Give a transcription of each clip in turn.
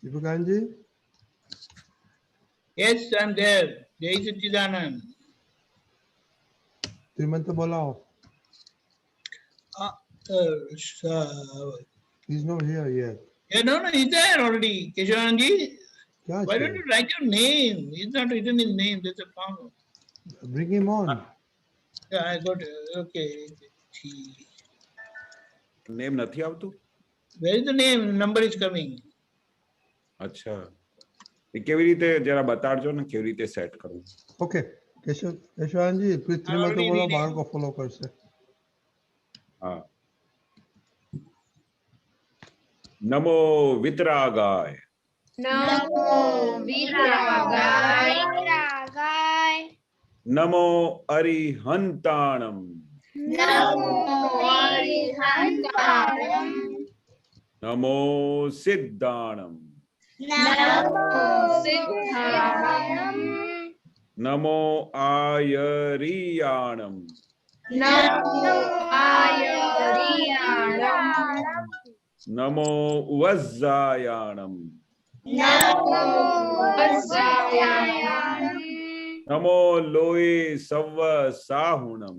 Deepakanji? Yes, I'm there. Jai Satchidanand. श्रीमंत बोलाओ. He's not here yet. Yeah, no, he's there already. Keshavanji, क्या why don't you write your name? He's not written his name. There's a problem. Bring him on. Yeah, I got it. Okay. Name નથી આવતું. Where is the name? Number is coming. અચ્છા, એ કેવી રીતે જરા બતાડજો ને કેવી રીતે સેટ કરવું. Okay, કેશવાનજી શ્રીમંત બોલો, બાળકો ફોલો કરશે. હા. નમો વિતરાગાય. નમો વિતરાગાય. નમો અરિહંતાણમ. નમો અરિહંતાણમ. નમો સિદ્ધાણમ. નમો સિદ્ધાણમ. નમો આયરિયાણમ. નમો આયરિયાણમ. નમો વજ્જાયાણમ. નમો વજ્જાયાણમ. નમો લોય સવ્વ સાહુણમ.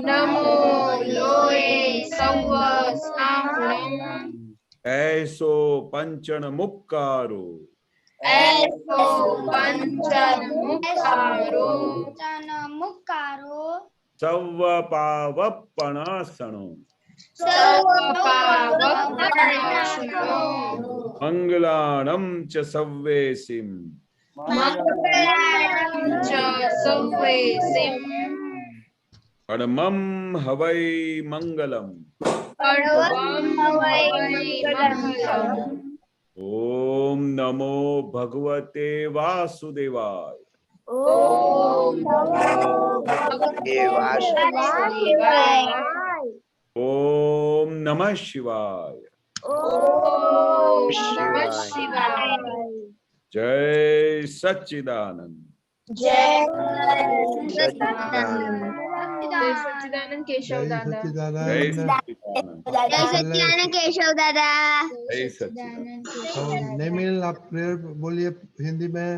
નમો લોય સવ્વ સાહુણમ. એસો પંચણ મુક્કારો. એસો પંચન મુક્કારો. સવ્વ પાવપણાસણો. સર્વપાવપણાસનો. મંગલાણમ ચ સવ્વેસિમ. મંગલાણં ચ સવ્વેસિમ. પરમં હવૈ મંગલમ. પરમં હવૈ મંગલમ. ઓમ નમો ભગવતે વાસુદેવાય. ઓમ નમો ભગવતે વાસુદેવાય. ઓમ નમઃ શિવાય. ઓમ નમઃ શિવાય. જય સચ્ચિદાનંદ. જય સચ્ચિદાનંદ. જય સચ્ચિદાનંદ કેશવ દાદા. જય સચ્ચિદાનંદ કેશવ દાદા. જય સચ્ચિદાનંદ. नेमिल आप प्रेयर बोलिए हिंदी में.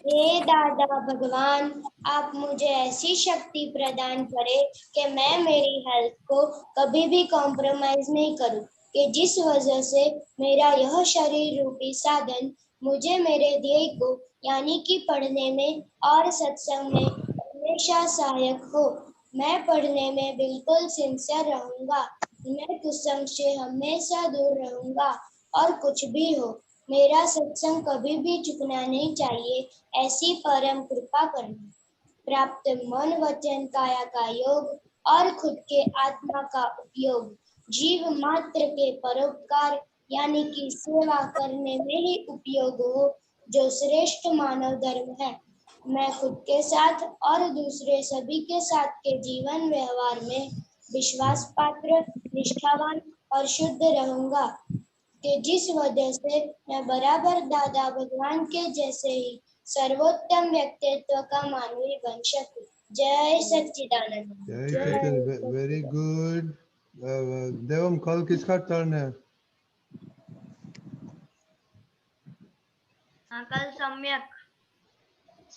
हे दादा भगवान, आप मुझे ऐसी शक्ति प्रदान करें कि मैं मेरी हेल्थ को कभी भी कॉम्प्रोमाइज नहीं करूं, कि जिस वजह से मेरा यह शरीर रूपी साधन मुझे मेरे ध्येय को यानी कि पढ़ने में और सत्संग में हमेशा सहायक हो. मैं पढ़ने में बिल्कुल सिंसियर रहूंगा. मैं कुसंग से हमेशा दूर रहूंगा और कुछ भी हो मेरा सत्संग कभी भी चुकना नहीं चाहिए. ऐसी परम कृपा करना. प्राप्त मन वचन काया का योग और खुद के आत्मा का उपयोग जीव मात्र के परोपकार यानी कि सेवा करने में ही उपयोग हो, जो श्रेष्ठ मानव धर्म है. मैं खुद के साथ और दूसरे सभी के साथ के जीवन व्यवहार में विश्वास पात्र, निष्ठावान और शुद्ध रहूंगा, कि जिस वजह से मैं बराबर दादा भगवान के जैसे ही सर्वोत्तम व्यक्तित्व का मानवी बन सकूं. जय सच्चिदानंद. Very good. देवम कल किसका टर्न है? कल सम्यक.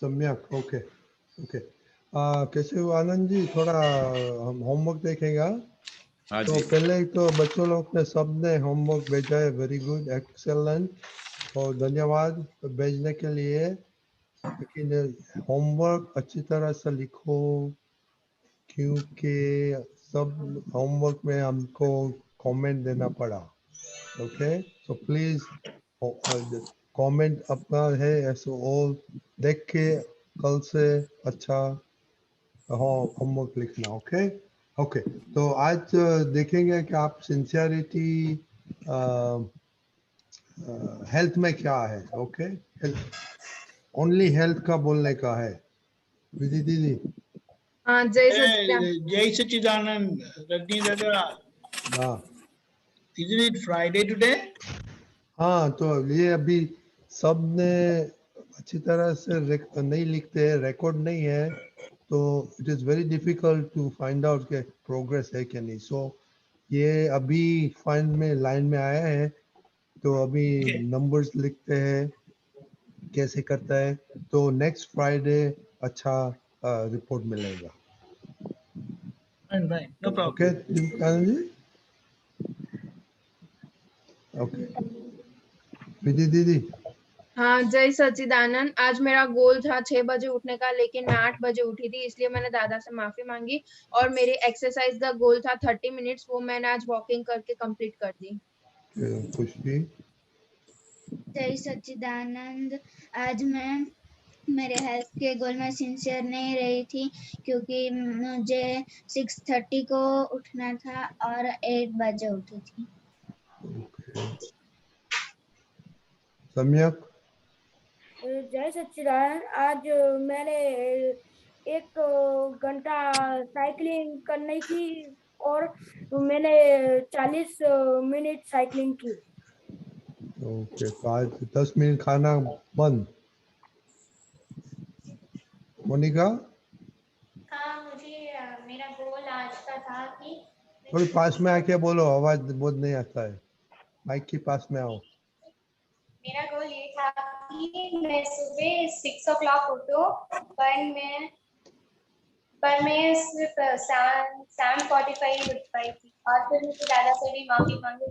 सम्यक. Okay okay. केशव आनंद जी थोड़ा हम होमवर्क देखेगा. तो पहले तो बच्चों लोग ने सबने होमवर्क भेजा है. वेरी गुड, एक्सेलेंट और धन्यवाद भेजने के लिए. लेकिन होमवर्क अच्छी तरह से लिखो, क्योंकि सब होमवर्क में हमको कमेंट देना पड़ा. ओके, सो प्लीज कमेंट अपना है ऐसे और देख के कल से अच्छा होमवर्क लिखना. Okay okay. तो आज देखेंगे कि आप सिंसियरिटी हेल्थ में क्या है. ओके, ओनली हेल्थ का बोलने का है. विधि दीदी. हाँ, जय सच्चिदानंद. Jai Satchidanand. Rajni Dada. हाँ Isn't it Friday today? हाँ. तो ये अभी सब ने अच्छी तरह से नहीं लिखते हैं, रिकॉर्ड नहीं है, तो it is very difficult to find out के प्रोग्रेस है कि नहीं. सो ये अभी फाइंड में लाइन में आया है, तो अभी Okay. नंबर्स लिखते हैं कैसे करता है, तो नेक्स्ट फ्राइडे अच्छा रिपोर्ट मिलेगा. Fine, fine. No problem. Okay Anand ji. Okay Vidhi दीदी. हाँ, जय सच्चिदानंद. आज मेरा गोल था 6 बजे उठने का, लेकिन मैं 8 बजे उठी थी, इसलिए मैंने दादा से माफी मांगी. और मेरी एक्सरसाइज का गोल था 30 मिनट्स, वो मैंने आज वॉकिंग करके कंप्लीट कर दी. खुशी. जय सच्चिदानंद. आज मैं मेरे हेल्थ के गोल में सिंसियर नहीं रही थी, क्योंकि मुझे 6:30 को उठना था और 8 बजे उठी थी. ओके. सम्यक. जय सच्चिदानंद. आज मैंने 1 घंटा साइकिलिंग करनी थी और मैंने 40 मिनट साइकिलिंग की. ओके. 10 मिनट खाना बंद. मोनिका. हाँ, मुझे मेरा गोल आज का था कि थोड़ी पास में आके बोलो, आवाज बहुत नहीं आता है. माइक के पास में आओ. मेरा गोल ये था कि मैं सुबह 6 o'clock उठूं, पर मैं सिर्फ 7:45 उठ पाई थी, और फिर मुझे दादा से भी माफी मांगी.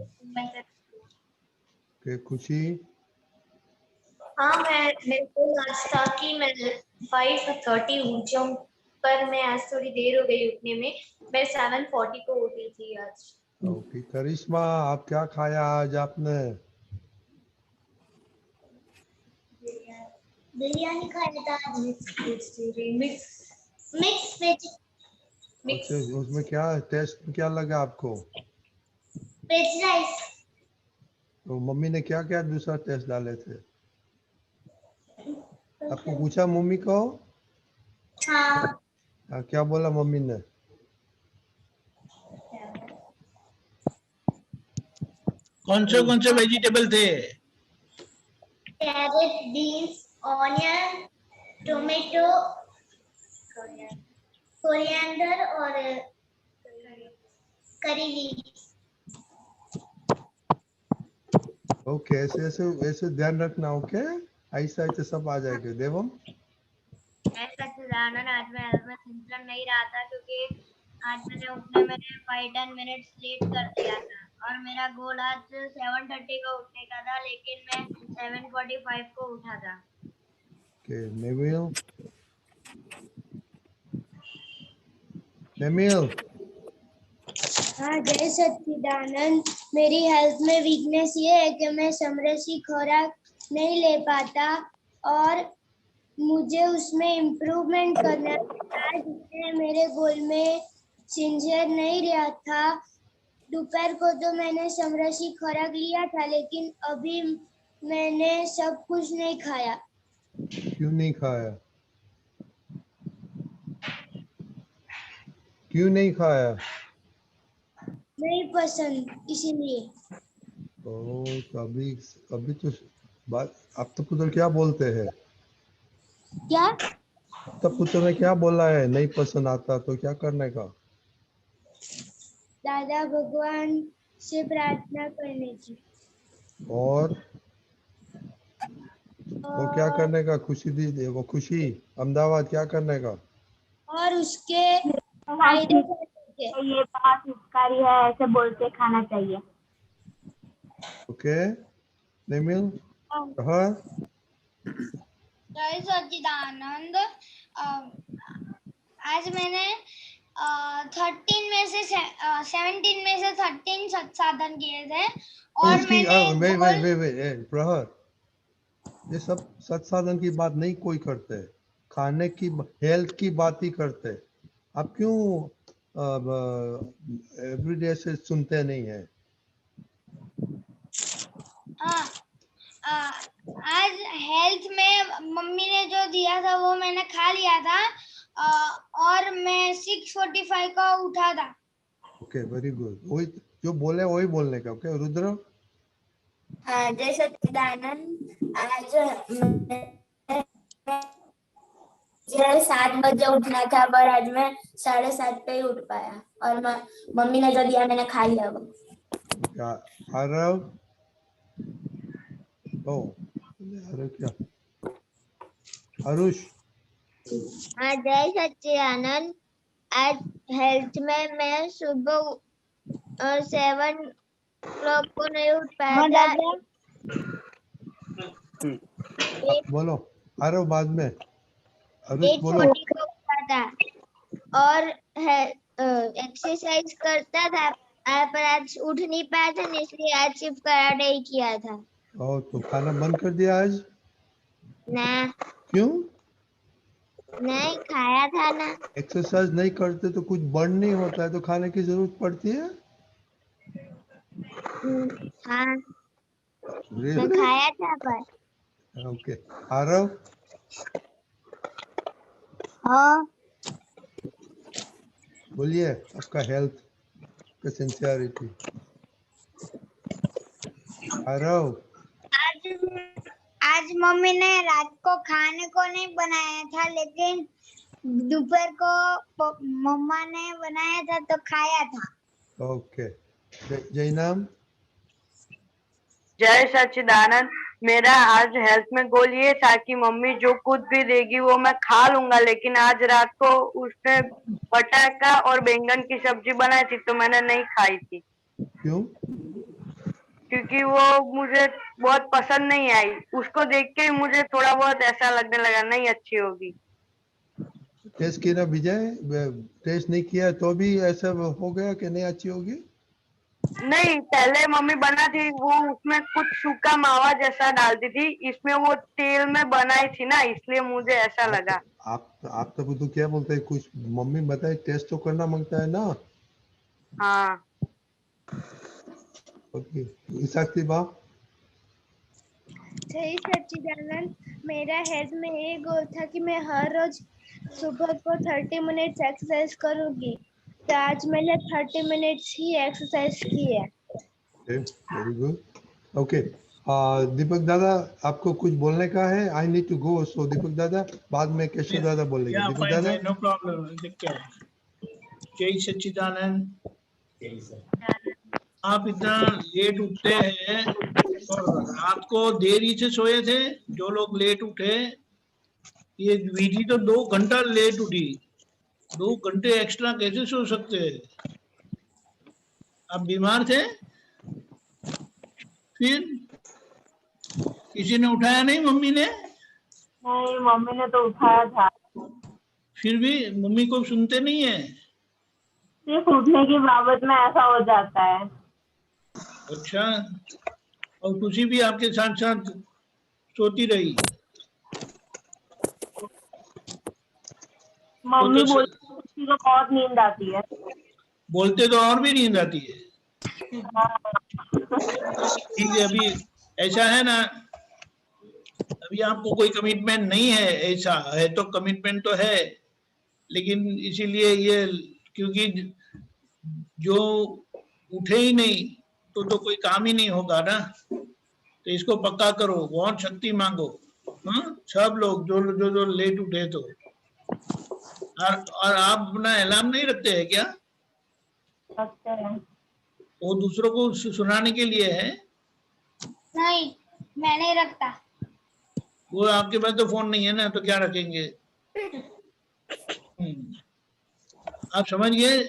ओके. खुशी. हाँ, मेरे को आज था कि मैं 5:30 उठ जाऊं, पर मैं आज थोड़ी देर हो गई उठने में. मैं 7:40 को उठी थी आज. ओके. करिश्मा, आप क्या खाया आज आपने? बिरयानी खाया था आज. Mix veg. अच्छा, उसमें क्या टेस्ट क्या लगा आपको? Veg rice. तो मम्मी ने क्या क्या दूसरा टेस्ट डाले थे? आपको पूछा मम्मी को? हाँ. क्या बोला मम्मी ने? कौन से वेजिटेबल थे? Carrot, beans, onion, tomato, coriander और करी लीव्स. ओके. ऐसे ध्यान रखना. ओके. ऐसा सब आ जाएगा. देवम. ऐसा सच्चिदानंद. आज मैं हेल्थ में सिंसियर नहीं रहा था, क्योंकि आज मैंने उठने में 5-10 मिनट्स लेट कर दिया था, और मेरा गोल आज 7:30 को उठने का था, लेकिन मैं 7:45 को उठा था. ओके. नेमिल. नेमिल. हाँ, जय सच्चिदानंद. मेरी हेल्थ में वीकनेस ये है कि मैं समरसी खुराक नहीं ले पाता, और मुझे उसमें इम्प्रूवमेंट करना है. जिसने मेरे गोल में सिंसियर नहीं रहा था. दोपहर को तो मैंने समरसी खुराक लिया था, लेकिन अभी मैंने सब कुछ नहीं खाया. क्यों नहीं खाया? क्यों नहीं खाया? नहीं पसंद, इसीलिए. ओ, तो अभी तो बात. आप तो पुत्र क्या बोलते हैं? क्या? तब पुत्र ने क्या बोला है? नहीं पसंद आता तो क्या करने का? दादा भगवान से प्रार्थना करने की. और वो क्या करने का? खुशी दी वो खुशी अहमदाबाद क्या करने का? और उसके फायदे करने के. ये बहुत हितकारी है, ऐसे बोल के खाना चाहिए. ओके. नेमिल. हाँ. जय सच्चिदानंद. आज मैंने 13 में से 17 में से 13 साधन किए थे, और मैंने वे प्रहर, ये सब सत्साधन की बात नहीं कोई करते. खाने की हेल्थ की बात ही करते. आप क्यों एवरीडे से सुनते नहीं है? आज हेल्थ में मम्मी ने जो दिया था वो मैंने खा लिया था, और मैं 6:45 को उठा था. ओके. Very good. वही जो बोले वही बोलने का. ओके. रुद्र. जय सच्चिदानंद. आज मैं मुझे 7 बजे उठना था पर आज मैं 7:30 पे ही उठ पाया और मम्मी ने जो दिया मैंने खा लिया वो। क्या आरव? ओ आरव क्या? आरुष? हाँ, जय सच्चिदानंद। आज हेल्थ में मैं सुबह 7 o'clock को नहीं उठ पाया था। बोलो आरव, बाद में आरुष बोलो। 8:40 को उठा था और एक्सरसाइज करता था पर आज उठ नहीं पाया था इसलिए आज सिर्फ कराटे ही किया था। ओ तो खाना बंद कर दिया आज? ना, क्यों? नहीं खाया था ना। एक्सरसाइज नहीं करते तो कुछ बर्न नहीं होता है तो खाने की जरूरत पड़ती है? हाँ, मैं Really? खाया था पर। ओके आरव? हाँ, बोलिए आपका हेल्थ का सिंसियरिटी। आरव? आज मम्मी ने रात को खाने को नहीं बनाया था लेकिन दोपहर को मम्मा ने बनाया था तो खाया था। ओके जय नाम। जय सच्चिदानंद। मेरा आज हेल्थ में गोल ये था कि मम्मी जो कुछ भी देगी वो मैं खा लूंगा, लेकिन आज रात को उसने पटाखा और बैंगन की सब्जी बनाई थी तो मैंने नहीं खाई थी। क्यों? क्योंकि वो मुझे बहुत पसंद नहीं आई। उसको देख के मुझे थोड़ा बहुत ऐसा लगने लगा नहीं अच्छी होगी। टेस्ट किया ना विजय? टेस्ट नहीं किया तो भी ऐसा हो गया कि नहीं अच्छी होगी? नहीं, पहले मम्मी बना थी वो उसमें कुछ सूखा मावा जैसा डालती थी, इसमें वो तेल में बनाई थी ना इसलिए मुझे ऐसा लगा। आप तो क्या बोलते हैं, कुछ मम्मी बताए टेस्ट तो करना मांगता है ना। हाँ ओके शक्ति बाप। जय सच्चिदानंद। मेरा हेल्थ में ये गोल था कि मैं हर रोज सुबह को 30 मिनट्स एक्सरसाइज करूंगी तो आज मैंने 30 मिनट्स ही एक्सरसाइज की है। Very good. ओके दीपक दादा आपको कुछ बोलने का है? आई नीड टू गो, सो दीपक दादा बाद में केशव दादा बोलेंगे। Yeah, दीपक fine, दादा। fine, no problem. जय सच्चिदानंद। आप इतना लेट उठते हैं और रात को देरी से सोए थे। जो लोग लेट उठे, ये विधि तो 2 घंटा लेट उठी। 2 घंटे एक्स्ट्रा कैसे सो सकते हैं? आप बीमार थे? फिर किसी ने उठाया नहीं? मम्मी ने? नहीं, मम्मी ने तो उठाया था। फिर भी मम्मी को सुनते नहीं है? सिर्फ उठने की बाबत में ऐसा हो जाता है। अच्छा, और खुशी भी आपके साथ साथ सोती रही? मम्मी तो बोलती है खुशी को बहुत नींद आती है। बोलते तो और भी नींद आती है। ठीक है, अभी ऐसा है ना, अभी आपको कोई कमिटमेंट नहीं है। ऐसा है तो कमिटमेंट तो है, लेकिन इसीलिए ये क्योंकि जो उठे ही नहीं तो कोई काम ही नहीं होगा ना। तो इसको पक्का करो, बहुत शक्ति मांगो। हाँ, सब लोग जो लेट उठे तो। और आप अपना अलार्म नहीं रखते हैं क्या? रखते हैं। वो दूसरों को सुनाने के लिए है? नहीं, मैं नहीं रखता। वो आपके पास तो फोन नहीं है ना, तो क्या रखेंगे? आप समझ गए?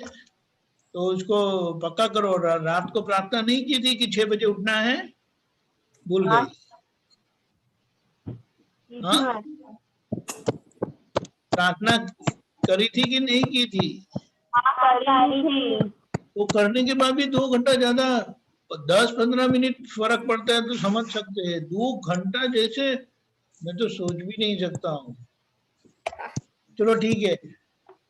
तो उसको पक्का करो। रात को प्रार्थना नहीं की थी कि 6 बजे उठना है? भूल गई? हाँ, प्रार्थना करी थी कि नहीं की थी? करी थी। वो करने के बाद भी 2 घंटा ज्यादा, 10-15 मिनट फर्क पड़ता है तो समझ सकते हैं। 2 घंटा जैसे मैं तो सोच भी नहीं सकता हूँ। चलो ठीक है,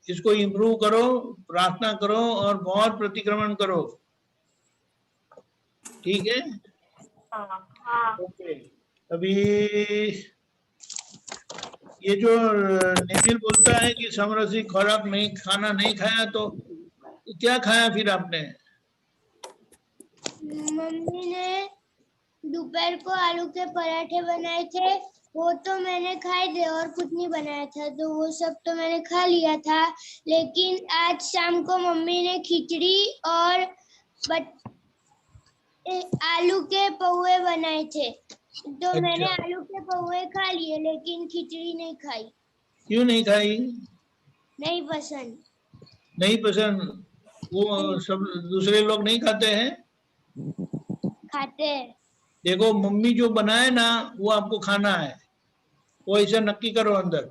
इसको इम्प्रूव करो, प्रार्थना करो और बहुत प्रतिक्रमण करो। ठीक है? ओके। अभी ये जो नेविल बोलता है कि समरसी खुराक नहीं खाना नहीं खाया, तो क्या खाया फिर आपने? मम्मी ने दोपहर को आलू के पराठे बनाए थे वो तो मैंने खाए थे और कुछ नहीं बनाया था, तो वो सब तो मैंने खा लिया था। लेकिन आज शाम को मम्मी ने खिचड़ी और आलू के पौवे बनाए थे, तो मैंने अच्छा, आलू के पौवे खा लिए, लेकिन खिचड़ी नहीं खाई। क्यों नहीं खाई? नहीं पसंद। नहीं पसंद? वो सब दूसरे लोग नहीं खाते हैं? खाते हैं। देखो, मम्मी जो बनाए ना वो आपको खाना है, वो ऐसा नक्की करो अंदर।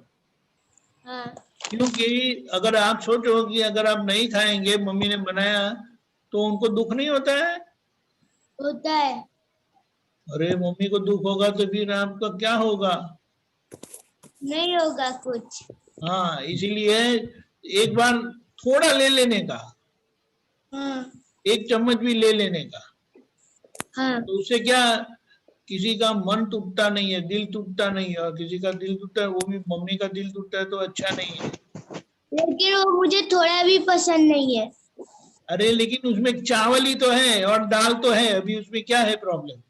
हाँ। क्योंकि अगर आप सोचो कि अगर आप नहीं खाएंगे मम्मी ने बनाया, तो उनको दुख नहीं होता है? होता है। अरे मम्मी को दुख होगा तो फिर आपका क्या होगा? नहीं होगा कुछ। हाँ, इसीलिए एक बार थोड़ा ले लेने का, हाँ। 1 चम्मच भी ले लेने का, हाँ। तो उससे क्या, किसी का मन टूटता नहीं है, दिल टूटता नहीं है, और किसी का दिल टूटता है, वो भी मम्मी का दिल टूटता है तो अच्छा नहीं है। लेकिन वो मुझे थोड़ा भी पसंद नहीं है। अरे लेकिन उसमें चावल ही तो है और दाल तो है, अभी उसमें क्या है प्रॉब्लम?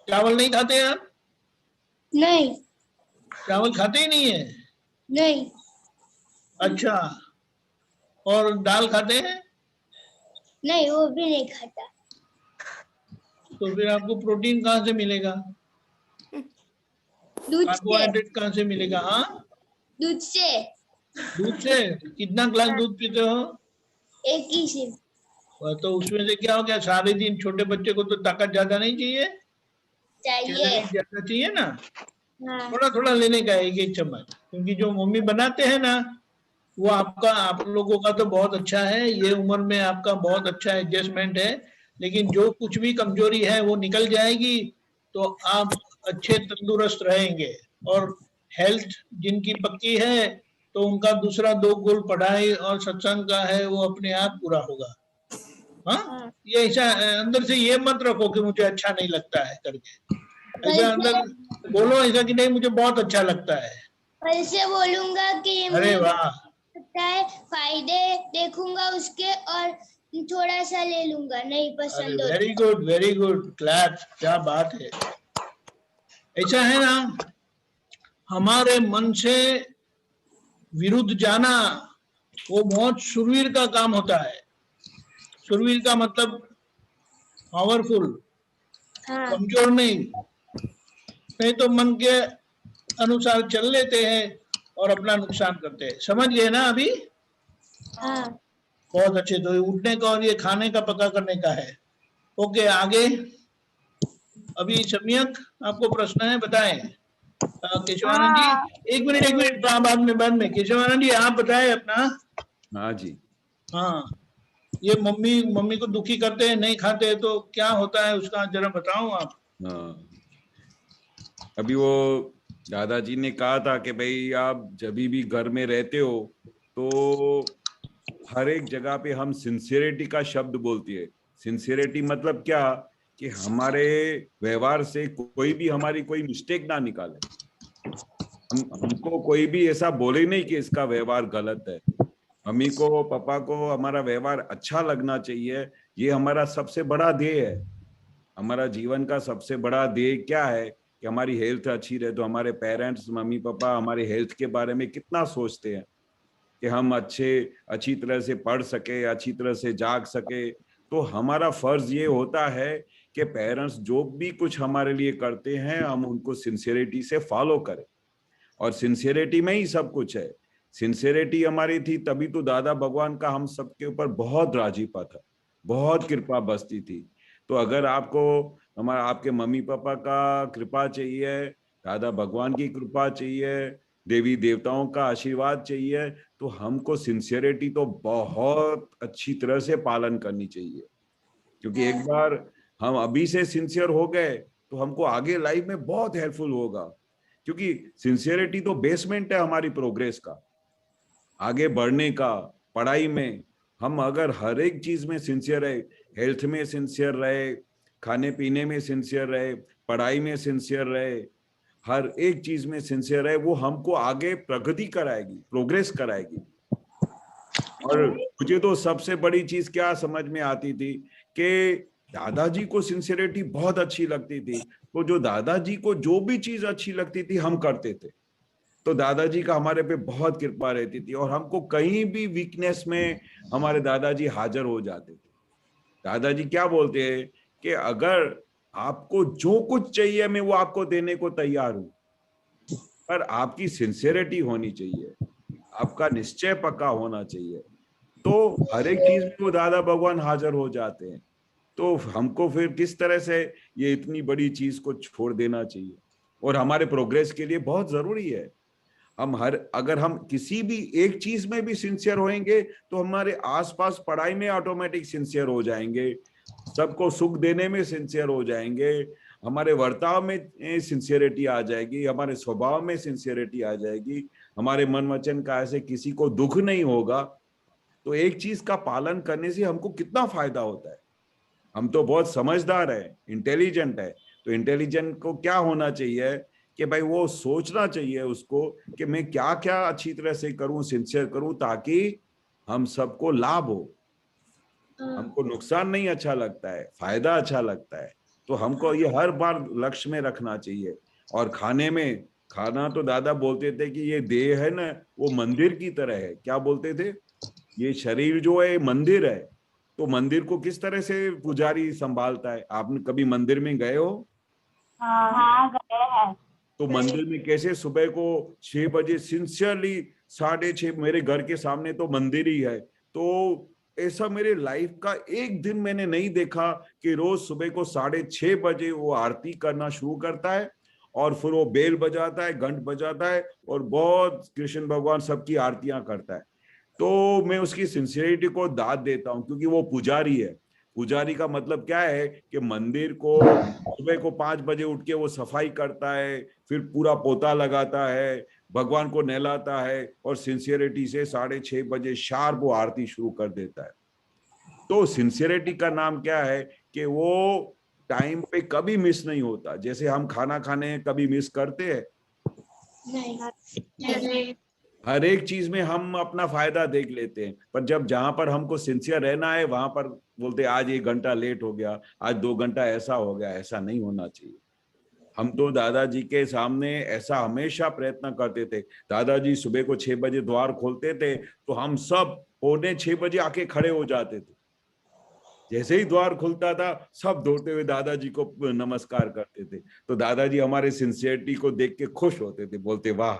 चावल नहीं खाते आप? नहीं। चावल खाते ही नहीं है? नहीं। अच्छा, और दाल खाते हैं? नहीं, वो भी नहीं खाता। तो फिर आपको प्रोटीन कहाँ से मिलेगा? दूध से। कार्बोहाइड्रेट कहाँ से मिलेगा? हाँ, दूध से। दूध से। कितना ग्लास दूध पीते हो? एक ही सिर्फ। तो उसमें से क्या हो गया, सारे दिन छोटे बच्चे को तो ताकत ज्यादा नहीं चाहिए, चाहिए। कैलोरी ज्यादा चाहिए ना, हाँ। थोड़ा थोड़ा लेने का, 1-1 चम्मच। क्योंकि जो मम्मी बनाते हैं ना, वो आपका, आप लोगों का तो बहुत अच्छा है, ये उम्र में आपका बहुत अच्छा एडजस्टमेंट है, लेकिन जो कुछ भी कमजोरी है वो निकल जाएगी, तो आप अच्छे तंदुरुस्त रहेंगे। और हेल्थ जिनकी पक्की है, तो उनका दूसरा 2 गोल पढ़ाई और सत्संग का है, वो अपने आप पूरा होगा। हाँ, ये ऐसा अंदर से ये मत रखो कि मुझे अच्छा नहीं लगता है करके, ऐसा अंदर बोलो ऐसा कि नहीं मुझे बहुत अच्छा लगता है। कल से बोलूंगा कि अरे वाह, लगता है, फायदे देखूंगा उसके और थोड़ा सा ले लूंगा, नहीं अरे पसंद हो। Very good, very good, clap, क्या बात है। ऐसा है ना, हमारे मन से विरुद्ध जाना वो बहुत शूरवीर का काम होता है। शूरवीर का मतलब पावरफुल, हाँ। कमजोर नहीं। नहीं तो मन के अनुसार चल लेते हैं और अपना नुकसान करते हैं। समझ गए ना अभी? हाँ। बहुत अच्छे। तो ये उठने का और ये खाने का पता करने का है। ओके, आगे। अभी सम्यक आपको प्रश्न है, बताएं। केशवानंद जी, एक मिनट, बाद में केशवानंद जी आप बताएं अपना। हाँ जी। हाँ, ये मम्मी को दुखी करते हैं, नहीं खाते हैं, तो क्या होता है उसका जरा बताओ आप। हाँ, अभी वो दादाजी ने कहा था कि भाई आप जब भी घर में रहते हो तो हर एक जगह पे हम सिंसियरिटी का शब्द बोलती है। सिंसियरिटी मतलब क्या, कि हमारे व्यवहार से कोई भी हमारी कोई मिस्टेक ना निकाले। हमको कोई भी ऐसा बोले नहीं कि इसका व्यवहार गलत है। मम्मी को, पापा को हमारा व्यवहार अच्छा लगना चाहिए, ये हमारा सबसे बड़ा ध्येय है। हमारा जीवन का सबसे बड़ा ध्येय क्या है कि हमारी हेल्थ अच्छी रहे। तो हमारे पेरेंट्स, मम्मी पापा हमारे हेल्थ के बारे में कितना सोचते हैं कि हम अच्छी तरह से पढ़ सके, अच्छी तरह से जाग सके। तो हमारा फर्ज ये होता है कि पेरेंट्स जो भी कुछ हमारे लिए करते हैं हम उनको सिंसियरिटी से फॉलो करें, और सिंसियरिटी में ही सब कुछ है। सिंसियरिटी हमारी थी तभी तो दादा भगवान का हम सबके ऊपर बहुत राजीपा था, बहुत कृपा बसती थी। तो अगर आपको आपके मम्मी पापा का कृपा चाहिए, दादा भगवान की कृपा चाहिए, देवी देवताओं का आशीर्वाद चाहिए, तो हमको सिंसियरिटी तो बहुत अच्छी तरह से पालन करनी चाहिए। क्योंकि एक बार हम अभी से सिंसियर हो गए तो हमको आगे लाइफ में बहुत हेल्पफुल होगा। क्योंकि सिंसियरिटी तो बेसमेंट है हमारी प्रोग्रेस का, आगे बढ़ने का। पढ़ाई में हम अगर हर एक चीज में सिंसियर रहे, हेल्थ में सिंसियर रहे, खाने पीने में सिंसियर रहे, पढ़ाई में सिंसियर रहे, हर एक चीज में सिंसियर रहे, वो हमको आगे प्रगति कराएगी, प्रोग्रेस कराएगी। और मुझे तो सबसे बड़ी चीज क्या समझ में आती थी कि दादाजी को सिंसियरिटी बहुत अच्छी लगती थी, तो जो दादाजी को जो भी चीज अच्छी लगती थी हम करते थे। तो दादाजी का हमारे पे बहुत कृपा रहती थी और हमको कहीं भी वीकनेस में हमारे दादाजी हाजिर हो जाते थे। दादाजी क्या बोलते हैं कि अगर आपको जो कुछ चाहिए मैं वो आपको देने को तैयार हूं, पर आपकी सिंसियरिटी होनी चाहिए, आपका निश्चय पक्का होना चाहिए। तो हर एक चीज में वो दादा भगवान हाजिर हो जाते हैं। तो हमको फिर किस तरह से ये इतनी बड़ी चीज को छोड़ देना चाहिए, और हमारे प्रोग्रेस के लिए बहुत जरूरी है। अगर हम किसी भी एक चीज में भी सिंसियर होंगे तो हमारे आसपास पढ़ाई में ऑटोमेटिक सिंसियर हो जाएंगे, सबको सुख देने में सिंसियर हो जाएंगे, हमारे वर्ताव में सिंसियरिटी आ जाएगी, हमारे स्वभाव में सिंसियरिटी आ जाएगी, हमारे मन वचन का ऐसे किसी को दुख नहीं होगा। तो एक चीज का पालन करने से हमको कितना फायदा होता है। हम तो बहुत समझदार है, इंटेलिजेंट है, तो इंटेलिजेंट को क्या होना चाहिए कि भाई वो सोचना चाहिए उसको कि मैं क्या क्या अच्छी तरह से करूं, सिंसियर करूं, ताकि हम सबको लाभ हो। हमको नुकसान नहीं अच्छा लगता है, फायदा अच्छा लगता है। तो हमको ये हर बार लक्ष्य में रखना चाहिए। और खाना तो दादा बोलते थे कि ये देह है ना वो मंदिर की तरह है। क्या बोलते थे? ये शरीर जो है मंदिर है। तो मंदिर को किस तरह से पुजारी संभालता है? आपने कभी मंदिर में गए हो? हाँ गए हैं। तो मंदिर में कैसे सुबह को 6 बजे सिंसियरली 6:30, मेरे घर के सामने तो मंदिर ही है। तो ऐसा मेरे लाइफ का एक दिन मैंने नहीं देखा कि रोज सुबह को 6:30 बजे वो आरती करना शुरू करता है और फिर वो बेल बजाता है, घंट बजाता है और बहुत कृष्ण भगवान सबकी आरतियां करता है। तो मैं उसकी सिंसियरिटी को दाद देता हूँ, क्योंकि वो पुजारी है। पुजारी का मतलब क्या है कि मंदिर को सुबह को 5 बजे उठ के वो सफाई करता है, फिर पूरा पोता लगाता है, भगवान को नहलाता है और सिंसियरिटी से 6:30 बजे शार्प वो आरती शुरू कर देता है। तो सिंसियरिटी का नाम क्या है कि वो टाइम पे कभी मिस नहीं होता। जैसे हम खाना खाने कभी मिस करते हैं? नहीं। हर एक चीज में हम अपना फायदा देख लेते हैं, पर जब जहां पर हमको सिंसियर रहना है वहां पर बोलते हैं आज 1 घंटा लेट हो गया, आज 2 घंटा ऐसा हो गया। ऐसा नहीं होना चाहिए। हम तो दादाजी के सामने ऐसा हमेशा प्रयत्न करते थे। दादाजी सुबह को 6 बजे द्वार खोलते थे तो हम सब 6:45 बजे आके खड़े हो जाते थे। जैसे ही द्वार खुलता था सब दौड़ते हुए दादाजी को नमस्कार करते थे। तो दादाजी हमारे सिंसियरिटी को देख के खुश होते थे, बोलते वाह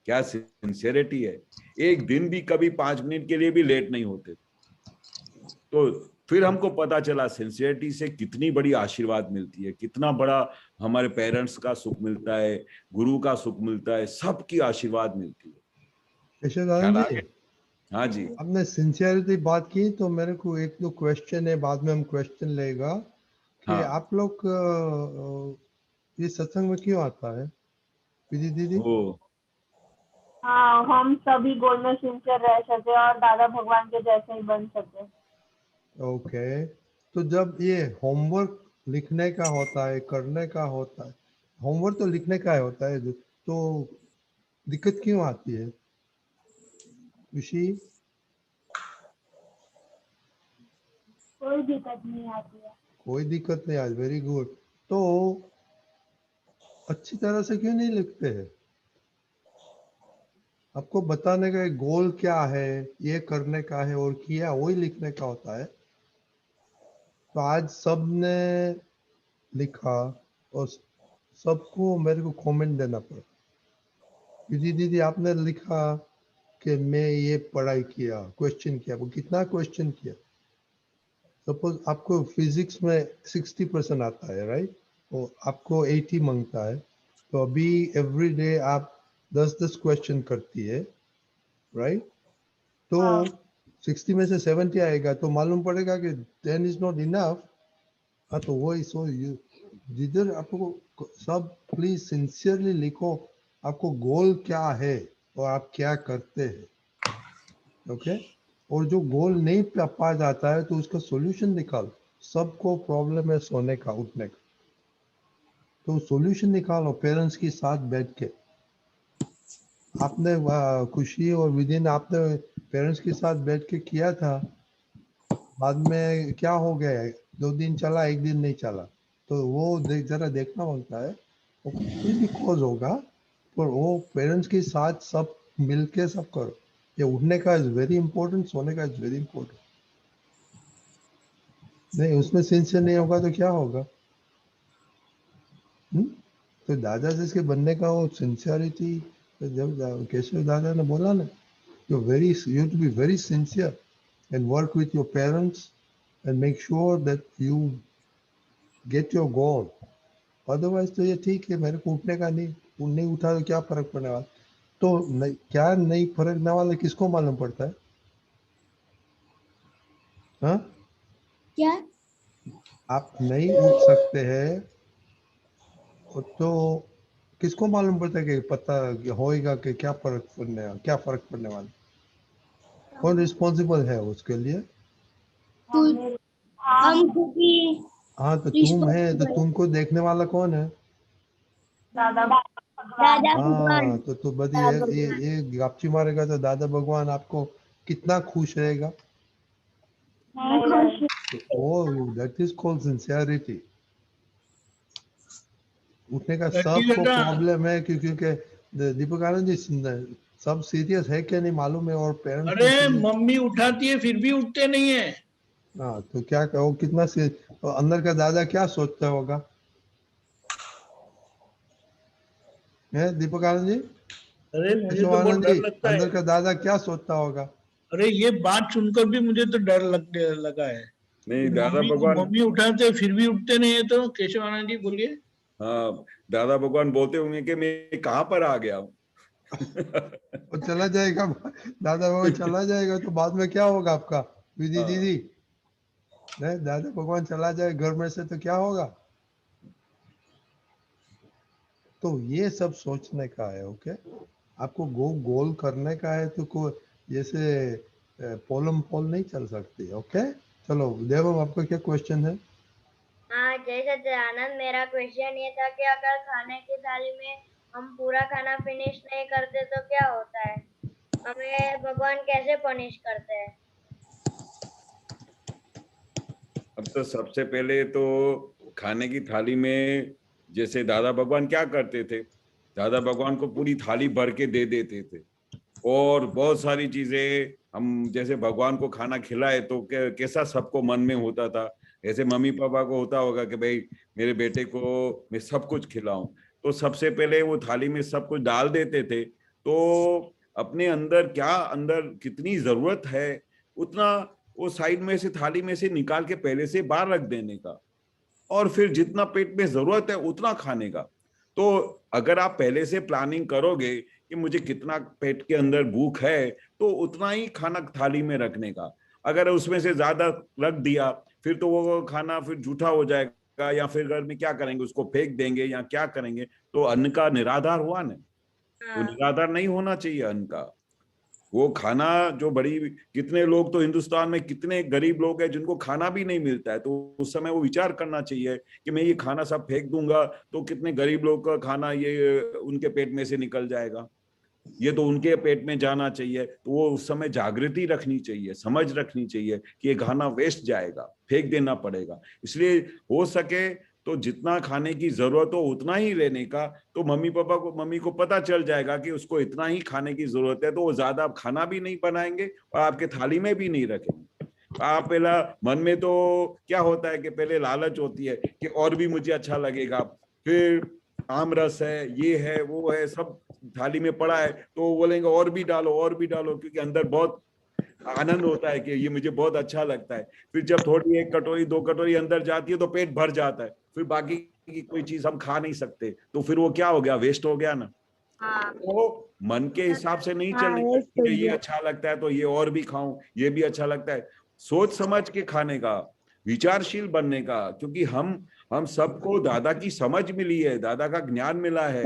क्या सिंसियरिटी है। एक दिन भी कभी 5 मिनट के लिए भी लेट नहीं होते। तो फिर हमको पता चला सिंसियरिटी से कितनी बड़ी आशीर्वाद मिलती है, कितना बड़ा हमारे पेरेंट्स का सुख मिलता है, गुरु का सुख मिलता है, सबकी आशीर्वाद मिलती है। यशोदानंद जी, हाँ जी। आपने सिंसियरिटी बात की तो मेरे को 1-2 क्वेश्चन है, बाद में हम क्वेश्चन लेगा कि हाँ। आप लोग ये सत्संग में क्यों आता है विधि दीदी? हाँ, हम सभी गोल में सिंसियर रह सके और दादा भगवान के जैसे ही बन सके। ओके, तो जब ये होमवर्क लिखने का होता है, करने का होता है, होमवर्क तो लिखने का होता है, तो दिक्कत क्यों आती है खुशी? कोई दिक्कत नहीं आती है। कोई दिक्कत नहीं आती, वेरी गुड। तो अच्छी तरह से क्यों नहीं लिखते हैं? आपको बताने का एक गोल क्या है, ये करने का है और किया वही लिखने का होता है। तो आज सबने लिखा और सबको मेरे को कमेंट देना पड़ा। विधि दीदी आपने लिखा कि मैं ये पढ़ाई किया, क्वेश्चन किया, वो कितना क्वेश्चन किया? सपोज आपको फिजिक्स में 60% आता है, राइट? तो आपको 80 मांगता है, तो अभी एवरी डे आप 10-10 क्वेश्चन करती है, राइट? तो 60 में से 70 आएगा तो मालूम पड़ेगा कि 10 इज नॉट इनफ। हाँ, तो वही सो जिधर आपको सब प्लीज सिंसियरली लिखो आपको गोल क्या है और आप क्या करते हैं, ओके? और जो गोल नहीं पा जाता है तो उसका सॉल्यूशन निकाल। सबको प्रॉब्लम है सोने का, उठने का, तो सॉल्यूशन निकालो पेरेंट्स के साथ बैठ के। आपने खुशी और विधि ने आपने पेरेंट्स के साथ बैठ के किया था, बाद में क्या हो गया? 2 दिन चला, 1 दिन नहीं चला। तो वो जरा देखना होता है, वो कोई भी कॉज होगा पर वो पेरेंट्स के साथ सब मिलके सब करो। ये उठने का इज वेरी इंपॉर्टेंट, सोने का इज वेरी इंपॉर्टेंट। नहीं उसमें सिंसियर नहीं होगा तो क्या होगा? तो दादा से इसके बनने का वो सिंसियरिटी, तो जब केशव दादा ने बोला ना, you have to be very sincere and work with your parents and make sure that you get your goal. Otherwise तो ये ठीक है, मेरे को उठने का नहीं उठा तो क्या फर्क पड़ने वाला? तो क्या नहीं फर्क ना वाला किसको मालूम पड़ता है? हाँ, क्या? आप नहीं उठ सकते हैं तो किसको मालूम पड़ता है कि पता होएगा कि क्या फर्क पड़ने वाला? कौन रिस्पॉन्सिबल है उसके लिए? हम भी। हाँ तो तुम है, तो तुमको देखने वाला कौन है? दादा हाँ भगवान। तो बस ये गापची मारेगा तो दादा भगवान आपको कितना खुश रहेगा? तो दैट इज कॉल्ड सिंसियरिटी। उठने का सबको प्रॉब्लम है क्योंकि दीपक आनंद जी सब सीरियस है क्या नहीं मालूम है, और पेरेंट्स अरे मम्मी उठाती है फिर भी उठते नहीं है। हाँ तो क्या कहो, कितना तो अंदर का दादा क्या सोचता होगा? है दीपक आनंद जी? अरे मुझे तो बहुत आनंद डर जी, लगता है। अंदर का दादा क्या सोचता होगा? अरे ये बात सुनकर भी मुझे तो डर लगा है। नहीं दादा मम्मी को भगवान, मम्मी उठाते फिर भी उठते नहीं है, तो केशव आनंद जी बोलिए। हाँ दादा भगवान बोलते होंगे कि मैं कहाँ पर आ गया हूँ। वो चला जाएगा, दादा भगवान चला जाएगा तो बाद में क्या होगा आपका? विधि हाँ। दीदी नहीं, दादा भगवान चला जाए घर में से तो क्या होगा? तो ये सब सोचने का है। ओके, आपको गोल करने का है तो को जैसे पोलम पोल नहीं चल सकती। ओके चलो देवम, आपका क्या क्वेश्चन है? हाँ जय सच्चिदानंद, मेरा क्वेश्चन ये था कि अगर खाने की थाली में हम पूरा खाना फिनिश नहीं करते तो क्या होता है? हमें भगवान कैसे पनिश करते हैं? अब तो सबसे पहले तो खाने की थाली में जैसे दादा भगवान क्या करते थे, दादा भगवान को पूरी थाली भर के दे देते थे, और बहुत सारी चीजें हम जैसे भगवान को खाना खिलाए तो कैसा सबको मन में होता था, ऐसे मम्मी पापा को होता होगा कि भाई मेरे बेटे को मैं सब कुछ खिलाऊं। तो सबसे पहले वो थाली में सब कुछ डाल देते थे, तो अपने अंदर अंदर कितनी जरूरत है उतना वो साइड में से थाली में से निकाल के पहले से बाहर रख देने का, और फिर जितना पेट में जरूरत है उतना खाने का। तो अगर आप पहले से प्लानिंग करोगे कि मुझे कितना पेट के अंदर भूख है तो उतना ही खाना थाली में रखने का। अगर उसमें से ज्यादा रख दिया फिर तो वो खाना फिर जूठा हो जाएगा, या फिर घर में क्या करेंगे, उसको फेंक देंगे या क्या करेंगे, तो अन्न का निराधार हुआ ना। तो निराधार नहीं होना चाहिए अन्न का। वो खाना जो कितने लोग तो हिंदुस्तान में कितने गरीब लोग हैं जिनको खाना भी नहीं मिलता है, तो उस समय वो विचार करना चाहिए कि मैं ये खाना सब फेंक दूंगा तो कितने गरीब लोग का खाना ये उनके पेट में से निकल जाएगा, ये तो उनके पेट में जाना चाहिए। तो वो उस समय जागृति रखनी चाहिए, समझ रखनी चाहिए कि ये खाना वेस्ट जाएगा, फेंक देना पड़ेगा। इसलिए हो सके तो जितना खाने की जरूरत हो उतना ही लेने का। तो मम्मी को पता चल जाएगा कि उसको इतना ही खाने की जरूरत है, तो वो ज्यादा खाना भी नहीं बनाएंगे और आपके थाली में भी नहीं रखेंगे। आप पहला मन में तो क्या होता है कि पहले लालच होती है कि और भी मुझे अच्छा लगेगा, फिर आम रस है, ये है, वो है, सब थाली में पड़ा है तो बोलेंगे और भी डालो, क्योंकि अंदर बहुत आनंद होता है कि ये मुझे बहुत अच्छा लगता है। फिर जब थोड़ी 1 कटोरी 2 कटोरी अंदर जाती है तो पेट भर जाता है, फिर बाकी की कोई चीज हम खा नहीं सकते, तो फिर वो क्या हो गया, वेस्ट हो गया ना। तो मन के हिसाब से नहीं चलने का, ये अच्छा लगता है तो ये और भी खाऊं, ये भी अच्छा लगता है। सोच समझ के खाने का, विचारशील बनने का, क्योंकि हम सबको दादा की समझ मिली है, दादा का ज्ञान मिला है,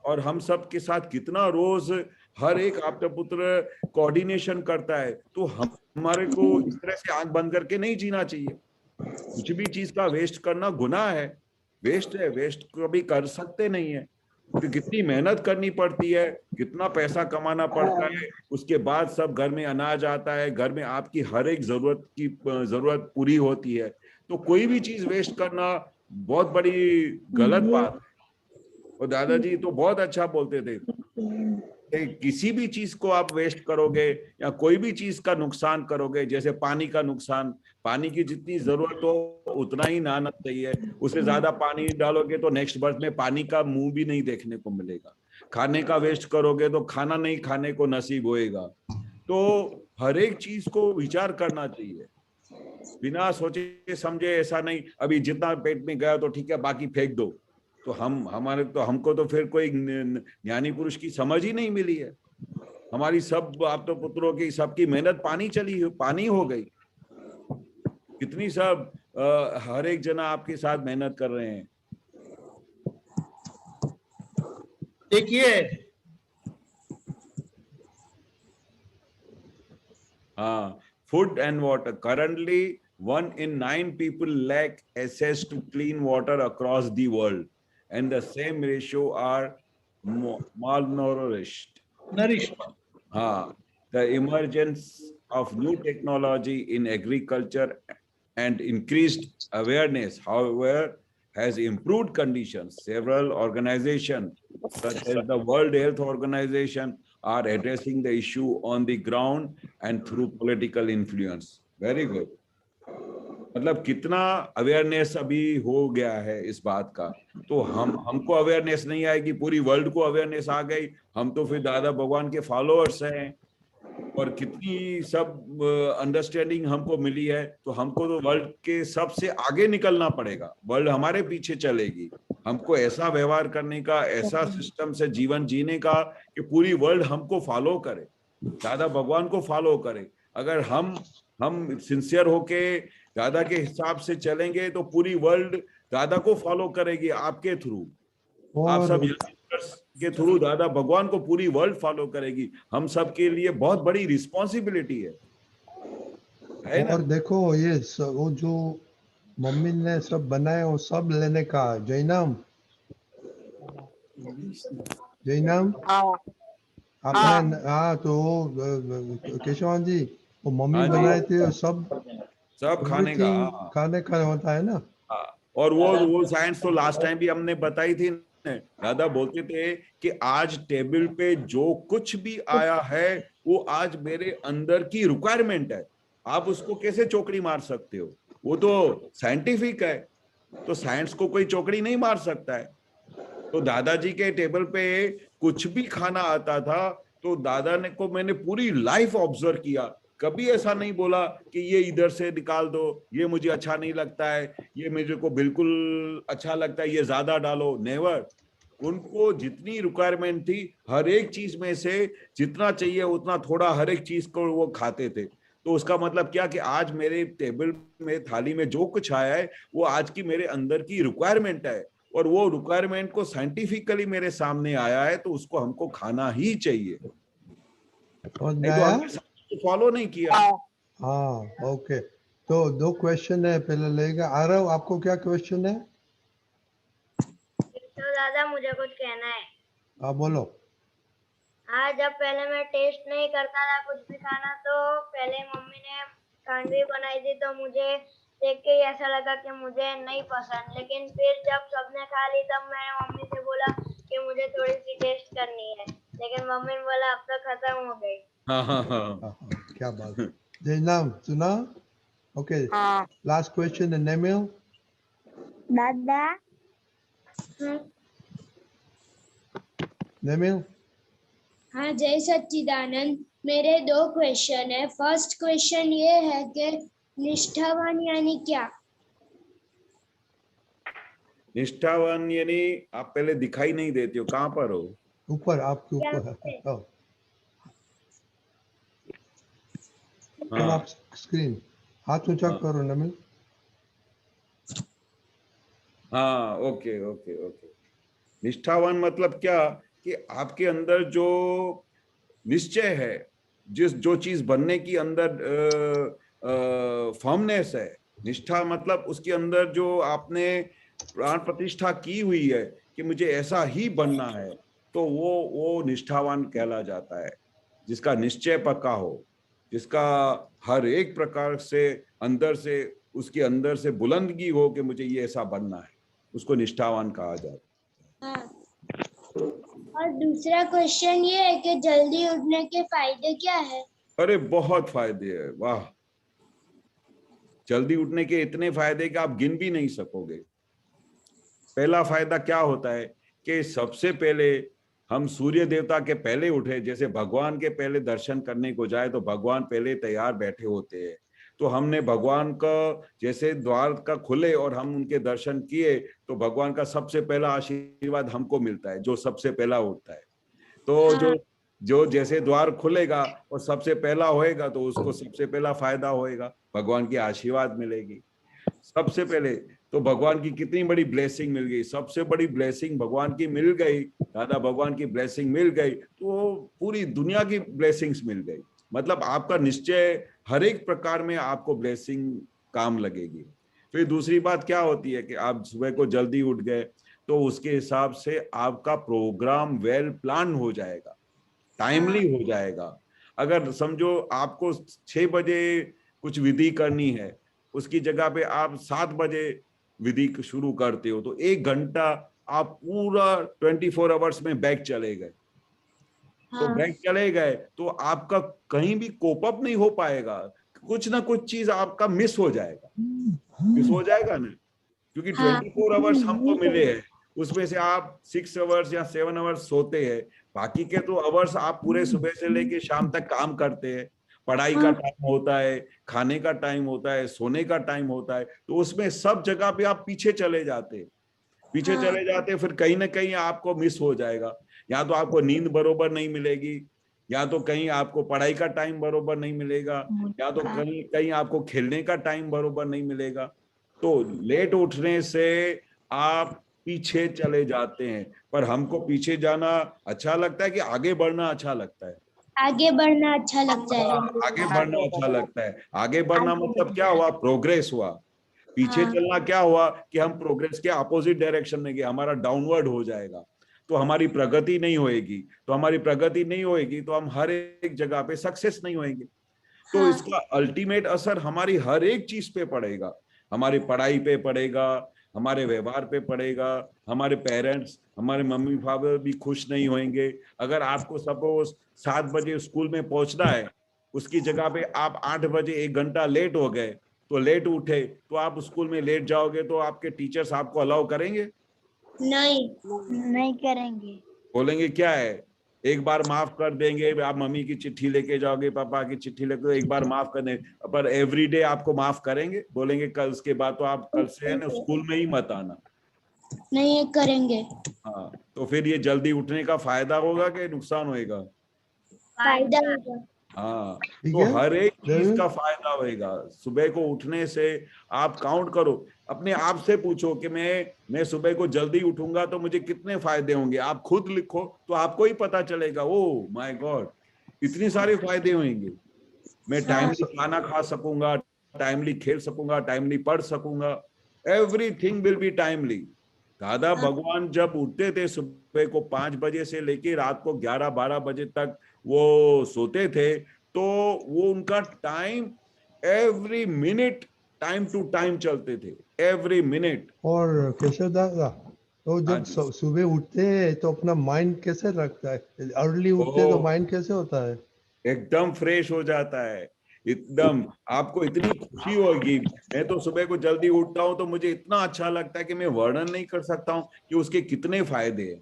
और हम सब के साथ कितना रोज हर एक आपका पुत्र कोऑर्डिनेशन करता है। तो हमारे को इस तरह से आंख बंद करके नहीं जीना चाहिए। कुछ भी चीज का वेस्ट करना गुनाह है, वेस्ट है, वेस्ट कभी कर सकते नहीं है। तो कितनी मेहनत करनी पड़ती है, कितना पैसा कमाना पड़ता है, उसके बाद सब घर में अनाज आता है, घर में आपकी हर एक जरूरत पूरी होती है। तो कोई भी चीज वेस्ट करना बहुत बड़ी गलत बात है। और दादाजी तो बहुत अच्छा बोलते थे कि किसी भी चीज को आप वेस्ट करोगे या कोई भी चीज का नुकसान करोगे, जैसे पानी का नुकसान, पानी की जितनी जरूरत हो उतना ही नहाना चाहिए। उससे ज्यादा पानी डालोगे तो नेक्स्ट बर्थ में पानी का मुंह भी नहीं देखने को मिलेगा। खाने का वेस्ट करोगे तो खाना नहीं खाने को नसीब होएगा। तो हर एक चीज को विचार करना चाहिए, बिना सोचे समझे। ऐसा नहीं अभी जितना पेट में गया तो ठीक है बाकी फेंक दो। तो हमको तो फिर कोई ज्ञानी पुरुष की समझ ही नहीं मिली है। हमारी सब आप तो पुत्रों की सबकी मेहनत पानी हो गई। कितनी सब हर एक जना आपके साथ मेहनत कर रहे हैं। देखिए हाँ, food and water. Currently, 1 in 9 people lack access to clean water across the world, and the same ratio are malnourished. The emergence of new technology in agriculture and increased awareness, however, has improved conditions. Several organizations, such as the World Health Organization, are addressing the issue on the ground and through political influence. Very good. मतलब कितना awareness अभी हो गया है इस बात का। तो हमको अवेयरनेस नहीं आएगी, पूरी वर्ल्ड को अवेयरनेस आ गई। हम तो फिर दादा भगवान के फॉलोअर्स हैं और कितनी सब अंडरस्टैंडिंग हमको मिली है। तो हमको तो वर्ल्ड के सबसे आगे निकलना पड़ेगा। वर्ल्ड हमारे पीछे चलेगी। हमको ऐसा व्यवहार करने का, ऐसा सिस्टम से जीवन जीने का कि पूरी वर्ल्ड हमको फॉलो करे, दादा भगवान को फॉलो करे। अगर हम सिंसियर होके दादा के हिसाब से चलेंगे तो पूरी वर्ल्ड दादा को फॉलो करेगी आपके थ्रू। आप सब के थ्रू दादा भगवान को पूरी वर्ल्ड फॉलो करेगी। हम सब के लिए बहुत बड़ी रिस्पॉन्सिबिलिटी है ना? और देखो ये वो जो मम्मी ने सब बनाया वो सब लेने का। जयनाम आपने हाँ तो केशवान जी वो मम्मी बनाए थे सब खाने का होता है ना। और वो साइंस तो लास्ट टाइम भी हमने बताई थी। दादा बोलते थे कि आज टेबल पे जो कुछ भी आया है वो आज मेरे अंदर की रिक्वायरमेंट है। आप उसको कैसे चौकड़ी मार सकते हो? वो तो साइंटिफिक है, तो साइंस को कोई चौकड़ी नहीं मार सकता है। तो दादाजी के टेबल पे कुछ भी खाना आता था तो दादा ने को मैंने पूरी लाइफ ऑब्जर्व किया। कभी ऐसा नहीं बोला कि ये इधर से निकाल दो, ये मुझे अच्छा नहीं लगता है, ये मुझे को बिल्कुल अच्छा लगता है, ये ज्यादा डालो। नेवर। उनको जितनी रिक्वायरमेंट थी हर एक चीज में से जितना चाहिए उतना थोड़ा हर एक चीज को वो खाते थे। तो उसका मतलब क्या कि आज मेरे टेबल में थाली में जो कुछ आया है वो आज की मेरे अंदर की रिक्वायरमेंट है और वो रिक्वायरमेंट को साइंटिफिकली मेरे सामने आया है तो उसको हमको खाना ही चाहिए। तो फॉलो नहीं किया। हाँ ओके। तो 2 क्वेश्चन है, पहले लेगा। आरव आपको क्या क्वेश्चन है? तो दादा मुझे कुछ कहना है। हाँ बोलो। हाँ, जब पहले मैं टेस्ट नहीं करता था कुछ भी खाना, तो पहले मम्मी ने खांडवी बनाई थी तो मुझे देख के ही ऐसा लगा कि मुझे नहीं पसंद। लेकिन फिर जब सबने खा ली तब मैंने मम्मी से बोला कि मुझे थोड़ी सी टेस्ट करनी है, लेकिन मम्मी ने बोला अब तो खत्म हो गई। क्या बात है। जयनाम सुना? ओके लास्ट क्वेश्चन है नेमिल। दादा नेमिल। हाँ जय सच्चिदानंद। मेरे 2 क्वेश्चन है। फर्स्ट क्वेश्चन ये है कि निष्ठावान यानी क्या? निष्ठावान यानी आप पहले दिखाई नहीं देते हो, कहाँ पर हो? ऊपर, आपके ऊपर है। आप स्क्रीन हाथ ऊंचा करो नमिल। हाँ ओके ओके ओके। निष्ठावान मतलब क्या कि आपके अंदर जो निश्चय है, जो चीज बनने की अंदर फर्मनेस है। निष्ठा मतलब उसके अंदर जो आपने प्राण प्रतिष्ठा की हुई है कि मुझे ऐसा ही बनना है, तो वो निष्ठावान कहला जाता है। जिसका निश्चय पक्का हो, जिसका हर एक प्रकार से अंदर से उसके अंदर से बुलंदगी हो कि मुझे ये ऐसा बनना है। उसको निष्ठावान कहा जाता है। हाँ। और दूसरा क्वेश्चन ये है कि जल्दी उठने के फायदे क्या है? अरे बहुत फायदे है, वाह। जल्दी उठने के इतने फायदे कि आप गिन भी नहीं सकोगे। पहला फायदा क्या होता है कि सबसे पहले हम सूर्य देवता के पहले उठे। जैसे भगवान के पहले दर्शन करने को जाए तो भगवान पहले तैयार बैठे होते हैं, तो हमने भगवान का जैसे द्वार का खुले और हम उनके दर्शन किए तो भगवान का सबसे पहला आशीर्वाद हमको मिलता है, जो सबसे पहला उठता है। तो जो जैसे द्वार खुलेगा और सबसे पहला होएगा तो उसको सबसे पहला फायदा होएगा, भगवान की आशीर्वाद मिलेगी सबसे पहले। तो भगवान की कितनी बड़ी ब्लेसिंग मिल गई, सबसे बड़ी ब्लेसिंग भगवान की मिल गई, दादा भगवान की ब्लेसिंग मिल गई तो पूरी दुनिया की ब्लेसिंग्स मिल गई। मतलब आपका निश्चय हर एक प्रकार में आपको ब्लेसिंग काम लगेगी। फिर दूसरी बात क्या होती है कि आप सुबह को जल्दी उठ गए तो उसके हिसाब से आपका प्रोग्राम वेल प्लान हो जाएगा, टाइमली हो जाएगा। अगर समझो आपको 6 बजे कुछ विधि करनी है, उसकी जगह पे आप 7 बजे विधि शुरू करते हो तो 1 घंटा आप पूरा 24 आवर्स में बैक चले गए। तो बैक चले गए तो आपका कहीं भी कोप अप नहीं हो पाएगा, कुछ ना कुछ चीज आपका मिस हो जाएगा, मिस हो जाएगा ना, क्योंकि 24 आवर्स हमको मिले हैं, उसमें से आप 6 आवर्स या 7 आवर्स सोते हैं, बाकी के तो आवर्स आप पूरे सुबह से लेके शाम तक काम करते हैं। पढ़ाई का टाइम होता है, खाने का टाइम होता है, सोने का टाइम होता है, तो उसमें सब जगह पे आप पीछे चले जाते हैं, पीछे चले जाते हैं। फिर कहीं ना कहीं आपको मिस हो जाएगा, या तो आपको नींद बरोबर नहीं मिलेगी, या तो कहीं आपको पढ़ाई का टाइम बरोबर नहीं मिलेगा, या तो कहीं कहीं आपको खेलने का टाइम बरोबर नहीं मिलेगा। तो लेट उठने से आप पीछे चले जाते हैं। पर हमको पीछे जाना अच्छा लगता है कि आगे बढ़ना अच्छा लगता है? आगे बढ़ना अच्छा लगता है। आगे बढ़ना अच्छा लगता है। आगे बढ़ना मतलब क्या हुआ? प्रोग्रेस हुआ। पीछे चलना क्या हुआ कि हम प्रोग्रेस के अपोजिट डायरेक्शन में गए, हमारा डाउनवर्ड हो जाएगा, तो हमारी प्रगति नहीं होएगी। तो हमारी प्रगति नहीं होएगी तो हम हर एक जगह पे सक्सेस नहीं होएंगे। तो इसका अल्टीमेट असर हमारी हर एक चीज पे पड़ेगा, हमारी पढ़ाई पे पड़ेगा, हमारे व्यवहार पे पड़ेगा। हमारे पेरेंट्स, हमारे मम्मी पापा भी खुश नहीं होंगे। अगर आपको सपोज 7 बजे स्कूल में पहुंचना है, उसकी जगह पे आप 8 बजे 1 घंटा लेट हो गए, तो लेट उठे तो आप स्कूल में लेट जाओगे, तो आपके टीचर्स आपको अलाउ करेंगे? नहीं करेंगे। बोलेंगे क्या है, एक बार माफ कर देंगे, आप मम्मी की चिट्ठी लेके जाओगे, पापा की चिट्ठी लेके, एक बार माफ कर देंगे, पर एवरीडे आपको माफ करेंगे? बोलेंगे कल उसके बाद तो आप कल से है ना स्कूल में ही मत आना। नहीं करेंगे। हाँ, तो फिर ये जल्दी उठने का फायदा होगा कि नुकसान होएगा? फायदा होगा। हाँ, ठीक तो है, हर एक चीज जरूर। का फायदा होएगा। सुबह को उठने से आप काउंट करो, अपने आप से पूछो कि मैं सुबह को जल्दी उठूंगा तो मुझे कितने फायदे होंगे। आप खुद लिखो तो आपको ही पता चलेगा, ओ माय गॉड इतने सारे फायदे होंगे। मैं टाइमली खाना खा सकूंगा, टाइमली खेल सकूंगा, टाइमली पढ़ सकूंगा, एवरीथिंग विल बी टाइमली। दादा भगवान जब उठते थे सुबह को 5 बजे से लेके रात को 11-12 बजे तक वो सोते थे, तो वो उनका time every minute time to time चलते थे, एवरी मिनट। और केशव दादा, तो हाँ जब जी। सुबह उठते हैं तो अपना माइंड कैसे रखता है? अर्ली उठते हैं तो माइंड कैसे होता है? एकदम फ्रेश हो जाता है, एकदम आपको इतनी खुशी होगी। मैं तो सुबह को जल्दी उठता हूँ तो मुझे इतना अच्छा लगता है कि मैं वर्णन नहीं कर सकता हूँ कि उसके कितने फायदे हैं।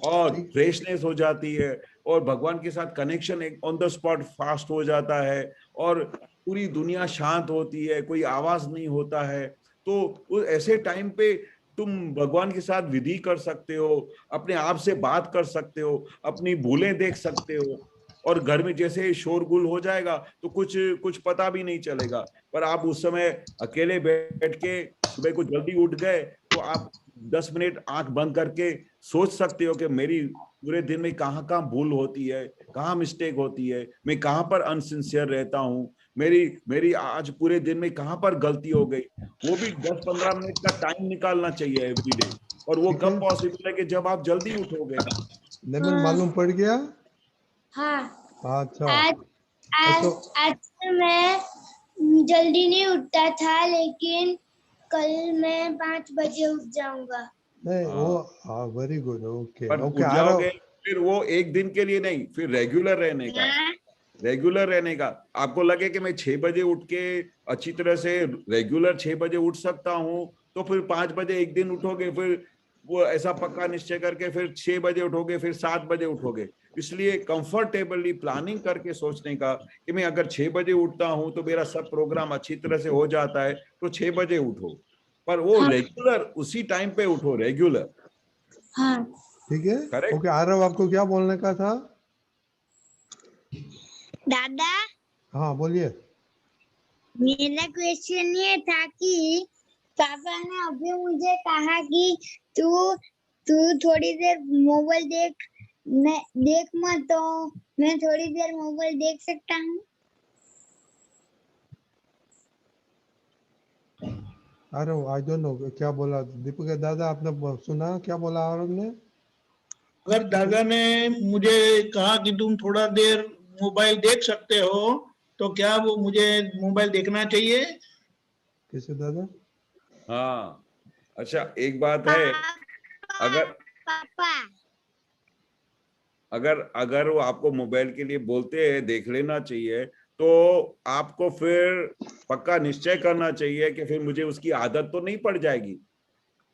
और फ्रेशनेस हो जाती है, और भगवान के साथ कनेक्शन एक ऑन द स्पॉट फास्ट हो जाता है, और पूरी दुनिया शांत होती है, कोई आवाज नहीं होता है। तो उस ऐसे टाइम पे तुम भगवान के साथ विधि कर सकते हो, अपने आप से बात कर सकते हो, अपनी भूलें देख सकते हो। और घर में जैसे शोरगुल हो जाएगा तो कुछ कुछ पता भी नहीं चलेगा। पर आप उस समय अकेले बैठ के सुबह को जल्दी उठ गए तो आप 10 मिनट आंख बंद करके सोच सकते हो कि मेरी पूरे दिन में कहाँ कहाँ भूल होती है, कहाँ मिस्टेक होती है, मैं कहाँ पर अनसिंसियर रहता हूँ, मेरी आज पूरे दिन में कहाँ पर गलती हो गई। वो भी 10-15 मिनट का टाइम निकालना चाहिए एवरीडे। और वो ठीक कब है। पॉसिबल है कि जब आप जल्दी उठोगे। नेमन मालूम पड़ गया? हाँ। अच्छा। आज तो आज तो मैं जल्दी नहीं उठता था, लेकिन कल मैं 5 बजे उठ जाऊंगा। नहीं हाँ। वो हाँ वेरी गुड ओके पर ओके उठ आरव जाओगे फिर वो एक दिन के लिए नहीं, फिर रेगुलर रहने का, रेगुलर रहने का। आपको लगे कि मैं 6 बजे उठ के अच्छी तरह से रेगुलर 6 बजे उठ सकता हूँ, तो फिर 5 बजे एक दिन उठोगे, फिर वो ऐसा पक्का निश्चय करके फिर 6 बजे उठोगे, फिर 7 बजे उठोगे। इसलिए कंफर्टेबली प्लानिंग करके सोचने का कि मैं अगर 6 बजे उठता हूँ तो मेरा सब प्रोग्राम अच्छी तरह से हो जाता है, तो 6 बजे उठो, पर वो हाँ। रेगुलर उसी टाइम पे उठो, रेगुलर। हाँ ठीक है करेक्ट। ओके आरव आपको क्या बोलने का था? दादा, हाँ बोलिए। मेरा क्वेश्चन ये था कि पापा ने अभी मुझे कहा कि तू तू थोड़ी देर मोबाइल देख मत, तो मैं थोड़ी देर मोबाइल देख सकता हूँ? आरव आई डोंट नो क्या बोला दीपक के दादा, आपने सुना क्या बोला आरव ने? अगर दादा ने मुझे कहा कि तुम थोड़ा देर मोबाइल देख सकते हो, तो क्या वो मुझे मोबाइल देखना चाहिए? कैसे दादा? हाँ अच्छा, एक बात है, अगर पापा अगर अगर वो आपको मोबाइल के लिए बोलते हैं देख लेना चाहिए, तो आपको फिर पक्का निश्चय करना चाहिए कि फिर मुझे उसकी आदत तो नहीं पड़ जाएगी।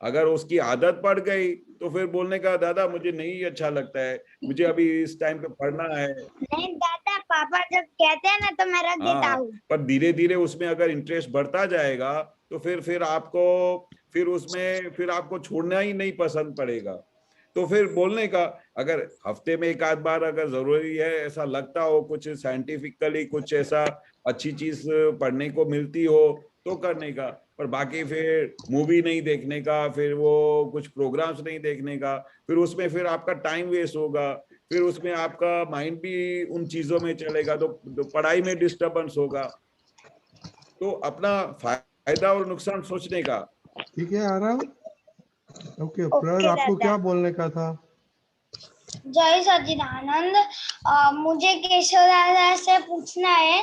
अगर उसकी आदत पड़ गई तो फिर बोलने का दादा मुझे नहीं अच्छा लगता है, मुझे अभी इस टाइम पे पढ़ना है। नहीं दादा, पापा जब कहते हैं ना तो मैं रख देता हाँ, हूँ। पर धीरे धीरे उसमें अगर इंटरेस्ट बढ़ता जाएगा तो फिर आपको फिर उसमें फिर आपको छोड़ना ही नहीं पसंद पड़ेगा। तो फिर बोलने का, अगर हफ्ते में एक आध बार अगर जरूरी है, ऐसा लगता हो कुछ साइंटिफिकली कुछ ऐसा अच्छी चीज पढ़ने को मिलती हो तो करने का, पर बाकी फिर मूवी नहीं देखने का, फिर वो कुछ प्रोग्राम्स नहीं देखने का, फिर उसमें फिर आपका टाइम वेस्ट होगा, फिर उसमें आपका माइंड भी उन चीजों में चलेगा, तो पढ़ाई में डिस्टरबेंस होगा। तो अपना फायदा और नुकसान सोचने का। ठीक है आरव ओके प्रहर ओके आपको दादा। क्या बोलने का था? जय सच्चिदानंद। मुझे केशव दादा से पूछना है,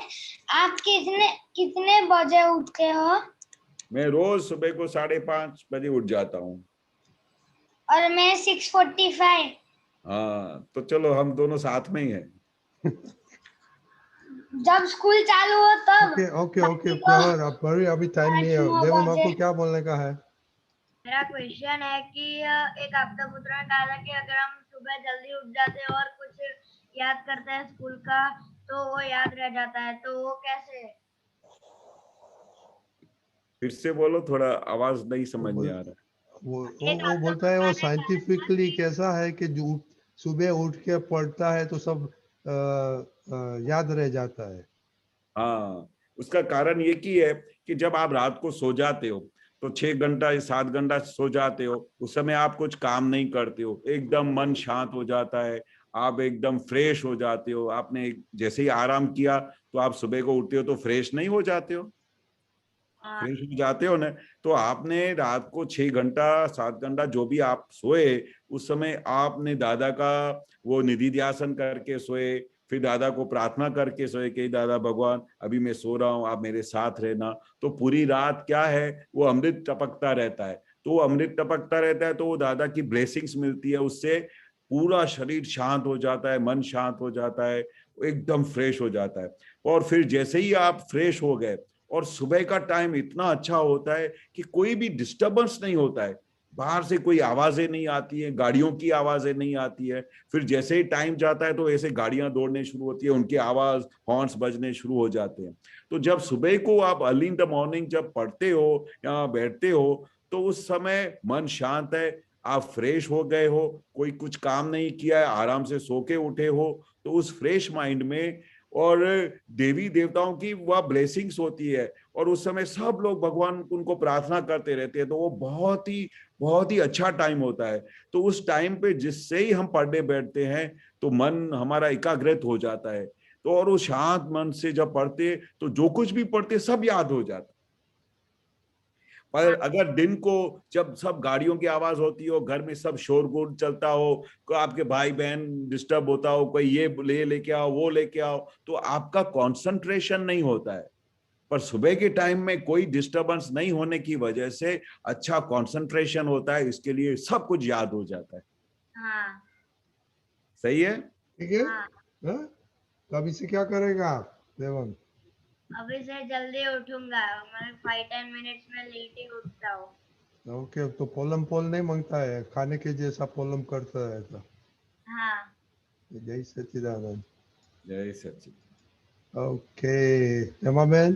आप कितने कितने बजे उठते हो? मैं रोज सुबह को 5:30 बजे उठ जाता हूँ। और मैं 6:45। हाँ, तो चलो हम दोनों साथ में ही हैं। जब स्कूल चालू हो तब ओके ओके ओके बाकी तो प्रहर आप पढ़िए, अभी टाइम नहीं है। 8-9 देवम बजे। आपको क्या बोलने का है? मेरा क्वेश्चन है कि एक आपका पुत्र ने कहा था कि अगर हम सुबह जल्दी उठ जाते हैं और कुछ याद करते हैं स्कूल का, तो वो याद रह जाता है, तो वो कैसे? फिर से बोलो, थोड़ा आवाज नहीं समझ में आ रहा। वो बोलता है वो साइंटिफिकली कैसा है कि जो सुबह उठ के पढ़ता है तो सब याद रह जाता है। हाँ, उसका कारण ये की है कि जब आप रात को सो जाते हो तो 6 घंटा या 7 घंटा सो जाते हो, उस समय आप कुछ काम नहीं करते हो, एकदम मन शांत हो जाता है, आप एकदम फ्रेश हो जाते हो। आपने जैसे ही आराम किया तो आप सुबह को उठते हो तो फ्रेश नहीं हो जाते हो, फ्रेश हो जाते हो ना। तो आपने रात को 6 घंटा 7 घंटा जो भी आप सोए, उस समय आपने दादा का वो निधि ध्यासन करके सोए, फिर दादा को प्रार्थना करके सोए कि दादा भगवान अभी मैं सो रहा हूँ, आप मेरे साथ रहना। तो पूरी रात क्या है, वो अमृत टपकता रहता है। तो वो अमृत टपकता रहता है तो वो दादा की ब्लेसिंग्स मिलती है, उससे पूरा शरीर शांत हो जाता है, मन शांत हो जाता है, एकदम फ्रेश हो जाता है। और फिर जैसे ही आप फ्रेश हो गए, और सुबह का टाइम इतना अच्छा होता है कि कोई भी डिस्टरबेंस नहीं होता है, बाहर से कोई आवाजें नहीं आती है, गाड़ियों की आवाजें नहीं आती है। फिर जैसे ही टाइम जाता है तो ऐसे गाड़ियां दौड़ने शुरू होती है, उनकी आवाज हॉर्न्स बजने शुरू हो जाते हैं। तो जब सुबह को आप अर्ली इन द मॉर्निंग जब पढ़ते हो या बैठते हो, तो उस समय मन शांत है, आप फ्रेश हो गए हो, कोई कुछ काम नहीं किया है, आराम से सो के उठे हो, तो उस फ्रेश माइंड में और देवी देवताओं की वह ब्लेसिंग्स होती है, और उस समय सब लोग भगवान उनको प्रार्थना करते रहते हैं, तो वो बहुत ही अच्छा टाइम होता है। तो उस टाइम पे जिससे ही हम पढ़ने बैठते हैं तो मन हमारा एकाग्रत हो जाता है। तो और वो शांत मन से जब पढ़ते तो जो कुछ भी पढ़ते सब याद हो जाता। पर अगर दिन को जब सब गाड़ियों की आवाज होती हो, घर में सब शोरगुल चलता हो, कोई आपके भाई बहन डिस्टर्ब होता हो, कोई ये लेके आओ वो लेके आओ, तो आपका कंसंट्रेशन नहीं होता है। पर सुबह के टाइम में कोई डिस्टरबेंस नहीं होने की वजह से अच्छा कंसंट्रेशन होता है, इसके लिए सब कुछ याद हो जाता है। हाँ सही है? ठीक है। हाँ। हाँ? तो अभी से क्या करेगा आप देवम? अभी से जल्दी उठूंगा, मैं 5-10 मिनट्स में लेट ही उठता हूँ। ओके, तो पोलम पोल नहीं मांगता है, खाने के जैसा पोलम करता है तो। हाँ जय सच्चिदानंद। जय सच्चिद। ओके, हेमाबेन।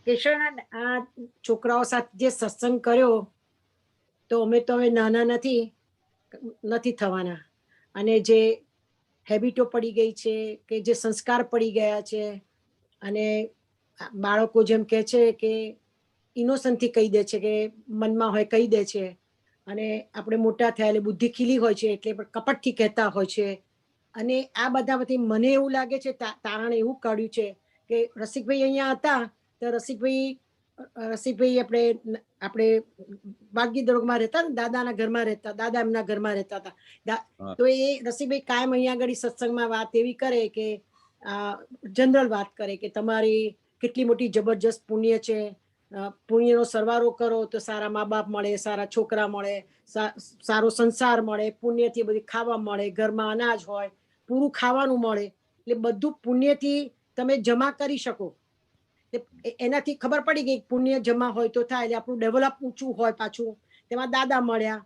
કેશવનાથ, આ છોકરાઓ સાથે જે સત્સંગ કર્યો તો અમે તો હવે નાના નથી થવાના, અને જે હેબિટો પડી ગઈ છે કે જે સંસ્કાર પડી ગયા છે, અને બાળકો જેમ કહે છે કે ઇનોસન્ટથી કહી દે છે કે મનમાં હોય કહી દે છે, અને આપણે મોટા થયા એટલે બુદ્ધિ ખીલી હોય છે એટલે કપટથી કહેતા હોય છે, અને આ બધામાંથી મને એવું લાગે છે તારણ એવું કાઢ્યું છે કે રસિકભાઈ અહીંયા હતા તો રસિકભાઈ આપણે ભાગ્યદરોગમાં રહેતા ને, દાદાના ઘરમાં રહેતા, દાદા એમના ઘરમાં રહેતા હતા, તો એ રસિકભાઈ કાયમ અહીંયા આગળ સત્સંગમાં વાત એવી કરે કે જનરલ વાત કરે કે તમારી કેટલી મોટી જબરજસ્ત પુણ્ય છે, પુણ્યનો સરવાળો કરો તો સારા મા બાપ મળે, સારા છોકરા મળે, સારો સંસાર મળે, પુણ્યથી બધી ખાવા મળે, ઘરમાં અનાજ હોય, પૂરું ખાવાનું મળે, એટલે બધું પુણ્યથી તમે જમા કરી શકો. એનાથી ખબર પડી ગઈ પુણ્ય જમા હોય તો થાય, એટલે આપણું ડેવલપ ઊંચું હોય, પાછું તેમાં દાદા મળ્યા.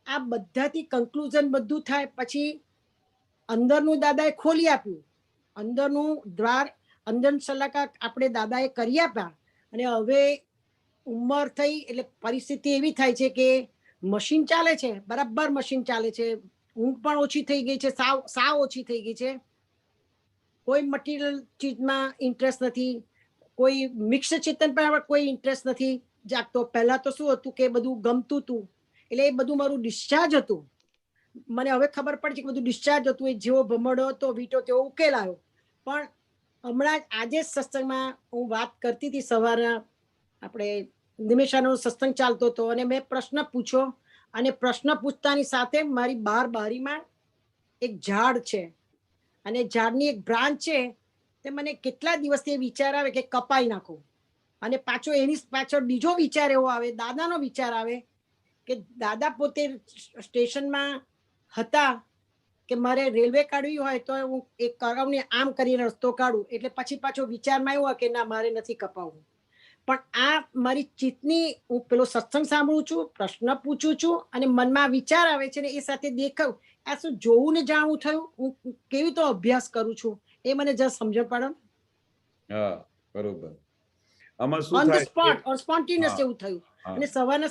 આ બધાથી કન્ક્લુઝન બધું થાય પછી અંદરનું દાદાએ ખોલી આપ્યું, અંદરનું દ્વાર, અંદર સલાકા આપણે દાદાએ કરી આપ્યા, અને હવે ઉંમર થઈ એટલે પરિસ્થિતિ એવી થાય છે કે મશીન ચાલે છે, બરાબર મશીન ચાલે છે, ઊંઘ પણ ઓછી થઈ ગઈ છે, સાવ ઓછી થઈ ગઈ છે, કોઈ મટીરિયલ ચીજમાં ઇન્ટરેસ્ટ નથી, કોઈ મિક્સ ચેતન પર કોઈ ઇન્ટરેસ્ટ નથી જાગતો. પહેલા તો શું હતું કે બધું ગમતું હતું, એટલે એ બધું મારું ડિસ્ચાર્જ હતું. મને હવે ખબર પડે છે કે બધું ડિસ્ચાર્જ હતું, એ જેવો ભમડો હતો વીટો તેવો ઉકેલ આવ્યો. પણ હમણાં જ આજે જ સત્સંગમાં હું વાત કરતી હતી, સવારના આપણે નિમેશાનો સત્સંગ ચાલતો હતો, અને મેં પ્રશ્ન પૂછ્યો, અને પ્રશ્ન પૂછતાની સાથે મારી બારીમાં એક ઝાડ છે, અને ઝાડની એક બ્રાન્ચ છે, તે મને કેટલા દિવસથી વિચાર આવે કે કપાઈ નાખો, અને પાછો એની પાછળ બીજો વિચાર એવો આવે, દાદાનો વિચાર આવે કે દાદા પોતે સ્ટેશનમાં હતા કે મારે રેલવે કાઢવી હોય તો હું એક કરવને આમ કરીને રસ્તો કાઢું, એટલે પછી પાછો વિચારમાં આવ્યો કે ના મારે નથી કપાવવું. પણ આ મારી ચિત્તની, હું પેલો સત્સંગ સાંભળું છું, પ્રશ્ન પૂછું છું, અને મનમાં વિચાર આવે છે, ને એ સાથે દેખાયું, આ શું જોવું ને જાણવું થયું, હું કેવી તો અભ્યાસ કરું છું, એ મને જરા સમજણ પાડો. હા બરોબર. આમાં શું ઓન ધ થાય સ્પોટ ઓર સ્પોન્ટેનિયસ એવું થયું. અને સવારના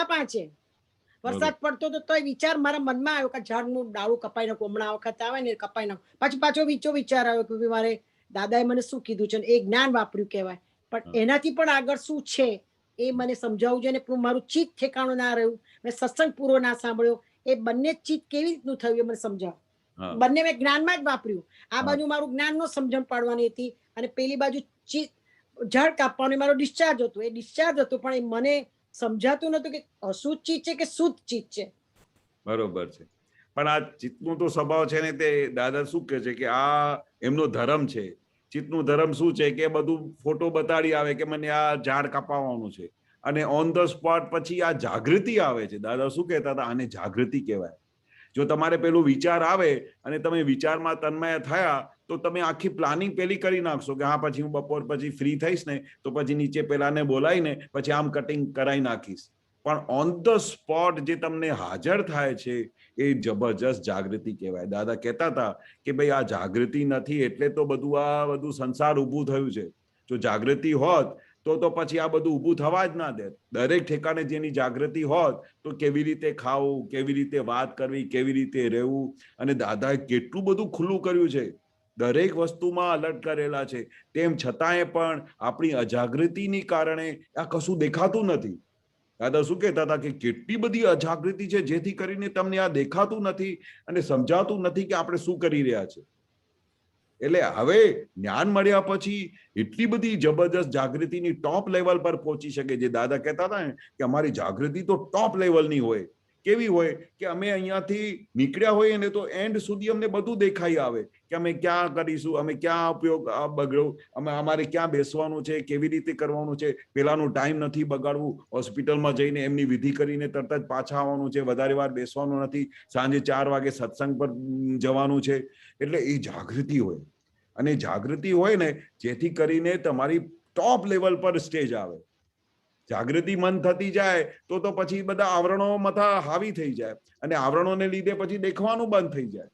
5:30 વરસાદ પડતો તો તોય વિચાર મારા મનમાં આવ્યો કે ઝાડનું ડાળું કપાઈ નાખું, હમણાં આ વખત આવે ને કપાઈ નાખું. પાછો વિચાર આવ્યો કે મારે દાદાએ મને શું કીધું છે, એ જ્ઞાન વાપર્યું કહેવાય, પણ એનાથી પણ આગળ શું છે એ મને સમજાવવું જોઈએ, ને મારું ચિત્ત ઠેકાણું ના રહ્યું, મેં સત્સંગ પૂરો ના સાંભળ્યો, એ બંને ચિત્ત કેવી રીતનું થયું એ મને સમજાવ. બંને મેં જ્ઞાનમાં જ વાપર્યું. આ બાજુ મારું જ્ઞાન નો સમજણ પાડવાની હતી, અને પેલી બાજુ ઝાડ કાપવાનું મારો ડિસ્ચાર્જ હતો, એ ડિસ્ચાર્જ હતો, પણ એ મને સમજાતું નતું કે અશુદ્ધ ચીજ છે કે શુદ્ધ ચીજ છે. બરોબર છે. પણ આ ચિત્તનું તો સ્વભાવ છે ને, તે દાદા શું કહે છે કે આ એમનો ધર્મ છે. ચિત્તનું ધર્મ શું છે કે બધું ફોટો બતાડી આવે કે મને આ ઝાડ કાપવાનું છે, અને ઓન ધ સ્પોટ પછી આ જાગૃતિ આવે છે. દાદા શું કહેતા હતા, આને જાગૃતિ કહેવાય. જો તમારે પેલું વિચાર આવે અને તમે વિચારમાં તન્મય થયા તો તમે આખી પ્લાનિંગ પેલી કરી નાખશો કે હા પછી હું બપોર પછી ફ્રી થઈશ ને તો પછી નીચે પેલાને બોલાવીને પછી આમ કટિંગ કરાવી નાખીશ. પણ ઓન ધ સ્પોટ જે તમને હાજર થાય છે એ જબરજસ્ત જાગૃતિ કહેવાય. દાદા કહેતા હતા કે ભાઈ આ જાગૃતિ નથી એટલે તો બધું સંસાર ઊભું થયું છે. જો જાગૃતિ હોત તો પછી આ બધું ઊભું થવા જ ના દે. દરેક ઠેકાણે જેની જાગૃતિ હોત તો કેવી રીતે ખાવું, કેવી રીતે વાત કરવી, કેવી રીતે રહેવું. અને દાદાએ કેટલું બધું ખુલ્લું કર્યું છે, દરેક વસ્તુમાં અલર્ટ કરેલા છે. તેમ છતાંય પણ આપણી અજાગૃતિની કારણે આ કશું દેખાતું નથી. દાદા શું કહેતા હતા કે કેટલી બધી અજાગૃતિ છે જેથી કરીને તમને આ દેખાતું નથી અને સમજાતું નથી કે આપણે શું કરી રહ્યા છે. એટલે હવે જ્ઞાન મળ્યા પછી એટલી બધી જબરદસ્ત જાગૃતિની ટોપ લેવલ પર પહોંચી શકે. જે દાદા કહેતા હતા ને કે અમારી જાગૃતિ તો ટોપ લેવલની હોય, કેવી હોય કે અમે અહીંયાથી નીકળ્યા હોઈએ ને તો એન્ડ સુધી અમને બધું દેખાઈ આવે કે અમે ક્યાં કરીશું, અમે ક્યાં ઉપયોગ બગડો, અમારે ક્યાં બેસવાનું છે, કેવી રીતે કરવાનું છે, પેલાનું ટાઈમ નથી બગાડવું, હોસ્પિટલમાં જઈને એમની વિધિ કરીને તરત જ પાછા આવવાનું છે, વધારે વાર બેસવાનું નથી, સાંજે 4 વાગે સત્સંગ પર જવાનું છે. એટલે એ જાગૃતિ હોય, અને જાગૃતિ હોય ને જેથી કરીને તમારી ટોપ લેવલ પર સ્ટેજ આવે. જાગૃતિ મન થતી જાય તો પછી બધા આવરણો મથા હાવી થઈ જાય, અને આવરણોને લીધે પછી દેખવાનું બંધ થઈ જાય.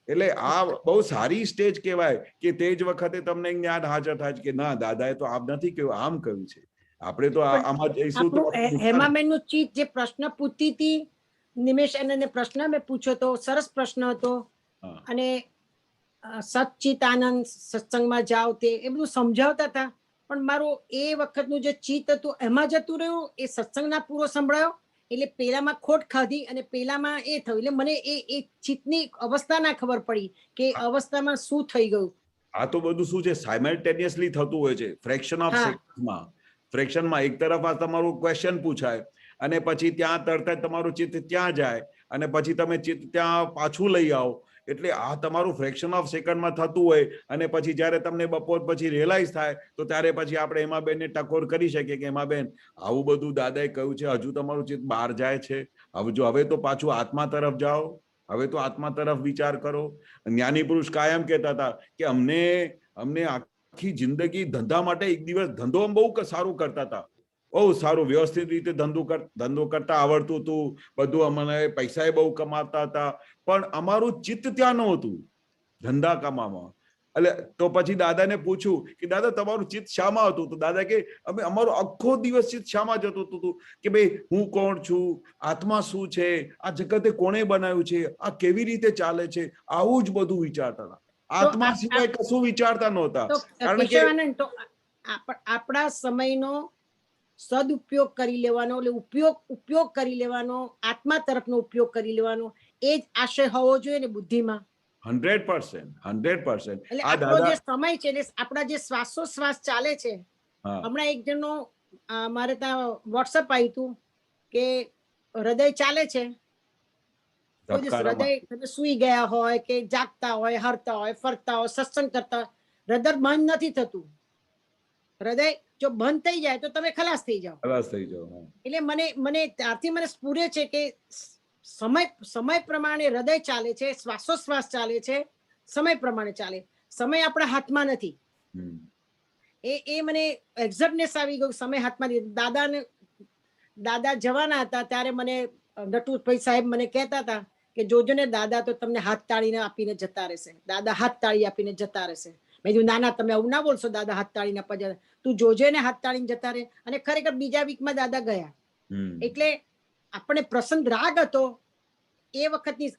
એટલે આ બહુ સારી સ્ટેજ કહેવાય કે તે જ વખતે તમને જ્ઞાન હાજર થાય કે ના દાદાએ તો આમ નથી કહ્યું, આમ કહ્યું છે. આપણે તો આમાં જઈશું તો હેમાબેનનું ચિત્ત જે પ્રશ્ન પૂછતી હતી નિમેશ, એને પ્રશ્ન મેં પૂછ્યો તો સરસ પ્રશ્ન હતો, અને સચ્ચિત આનંદ સત્સંગમાં જાઓ તે એ બધું સમજાવતા હતા, પણ મારું એ વખતનું જે ચિત્ત હતું એમાં જતું રહ્યું. એ સત્સંગના પૂરો સંભળાયો એટલે પેલામાં ખોટ ખાધી અને પેલામાં એ થયું. એટલે મને એ ચિત્તની અવસ્થા ના ખબર પડી કે અવસ્થામાં શું થઈ ગયું. આ તો બધું શું છે, સાયમલ્ટેનિયસલી થતું હોય છે, ફ્રેક્શન ઓફ સેકન્ડમાં. ફ્રેક્શનમાં એક તરફ આ તમારું ક્વેશ્ચન પૂછાય અને પછી ત્યાં તરત જ તમારું ચિત્ત ત્યાં જાય અને પછી તમે ચિત્ત ત્યાં પાછું લઈ આવો. એટલે આ તમારું ફ્રેક્શન ઓફ સેકન્ડમાં થતું હોય, અને પછી જ્યારે તમને બપોર પછી રિયલાઇઝ થાય તો ત્યારે પછી આપણે હેમાબેનને ટકોર કરી શકીએ કે હેમાબેન આવું બધું દાદાએ કહ્યું છે, હજુ તમારું ચિત્ત બહાર જાય છે, હવે તો પાછું આત્મા તરફ જાઓ, હવે તો આત્મા તરફ વિચાર કરો. જ્ઞાની પુરુષ કાયમ કહેતા હતા કે અમને આખી જિંદગી ધંધા માટે એક દિવસ ધંધો બહુ સારું કરતા હતા, બહુ સારું વ્યવસ્થિત રીતે ધંધો કરતા આવડતું હતું, બધું અમને પૈસા બહુ કમાતા હતા, પણ અમારું ચિત્ત ત્યાં નહોતું ધંધા કમાવામાં. એટલે તો પછી દાદાને પૂછ્યું કે દાદા તમારું ચિત્ત શામાં હતું? તો દાદા કે અમારો આખો દિવસ ચિત્ત શામાં જતું હતું કે ભાઈ હું કોણ છું, આત્મા શું છે, આ જગતે કોણે બનાવ્યું છે, આ કેવી રીતે ચાલે છે, આવું જ બધું વિચારતા હતા. આત્મા સિવાય કશું વિચારતા નહોતા. કારણ કે આપણા સમયનો સદુપયોગ કરી લેવાનો, એટલે ઉપયોગ કરી લેવાનો, આત્મા તરફનો ઉપયોગ કરી લેવાનો, એ જ આશય હોવો જોઈએ ને બુદ્ધિમાં. 100%. એટલે આપણો જે સમય છે, આપણા જે શ્વાસોશ્વાસ ચાલે છે, હમણાં એક જણનો મારે ત્યાં વોટ્સઅપ આવ્યું હતું કે હૃદય ચાલે છે, હૃદય સુઈ ગયા હોય કે જાગતા હોય, હરતા હોય, ફરતા હોય, સત્સંગ કરતા હોય, હૃદય બંધ નથી થતું. હૃદય જો બંધ થઈ જાય તો તમે ખલાસ થઈ જાઓ. એટલે મને ત્યારથી મને સ્ફુરે છે કે સમય પ્રમાણે હૃદય ચાલે છે, શ્વાસોશ્વાસ ચાલે છે, સમય પ્રમાણે ચાલે. સમય આપણા હાથમાં નથી. એ મને એક્ઝેક્ટનેસ આવી ગયું, સમય હાથમાં નથી. દાદા જવાના હતા ત્યારે મને નટુભાઈ સાહેબ મને કહેતા હતા કે જોજો ને દાદા તો તમને હાથ તાળીને આપીને જતા રહેશે, દાદા હાથ તાળી આપીને જતા રહેશે. મેં કીધું ના તમે આવું ના બોલશો, દાદા હાથ તાળીને આપવા જતા, તું જોજે ને હાથ તાળીને જતા રહે. અને ખરેખર બીજા વીકમાં દાદા ગયા. એટલે આપણે પ્રસંગ રાગ હતો એ વખતની,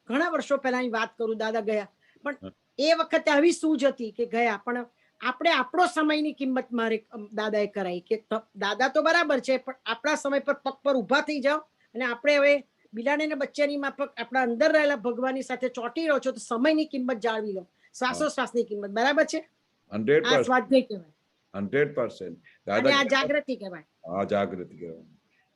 ઘણા વર્ષો પહેલાની વાત કરું, દાદા ગયા, પણ એ વખતે આવી સૂઝ હતી કે ગયા, પણ આપણે આપણો સમયની કિંમત મારે દાદાએ કરાઈ કે દાદા તો બરાબર છે, પણ આપણા સમય પર પગ પર ઉભા થઈ જાઓ, અને આપણે હવે બિલાડી ને બચ્ચાની માફક આપણા અંદર રહેલા ભગવાનની સાથે ચોંટી રહ્યો છો તો સમયની કિંમત જાળવી લો, શ્વાસોશ્વાસની કિંમત. બરાબર છે? 100%. આ સ્વાધ્યાય કહેવાય. 100%. અને આ જાગૃતિ કહેવાય. આ જાગૃતિ કહેવાય.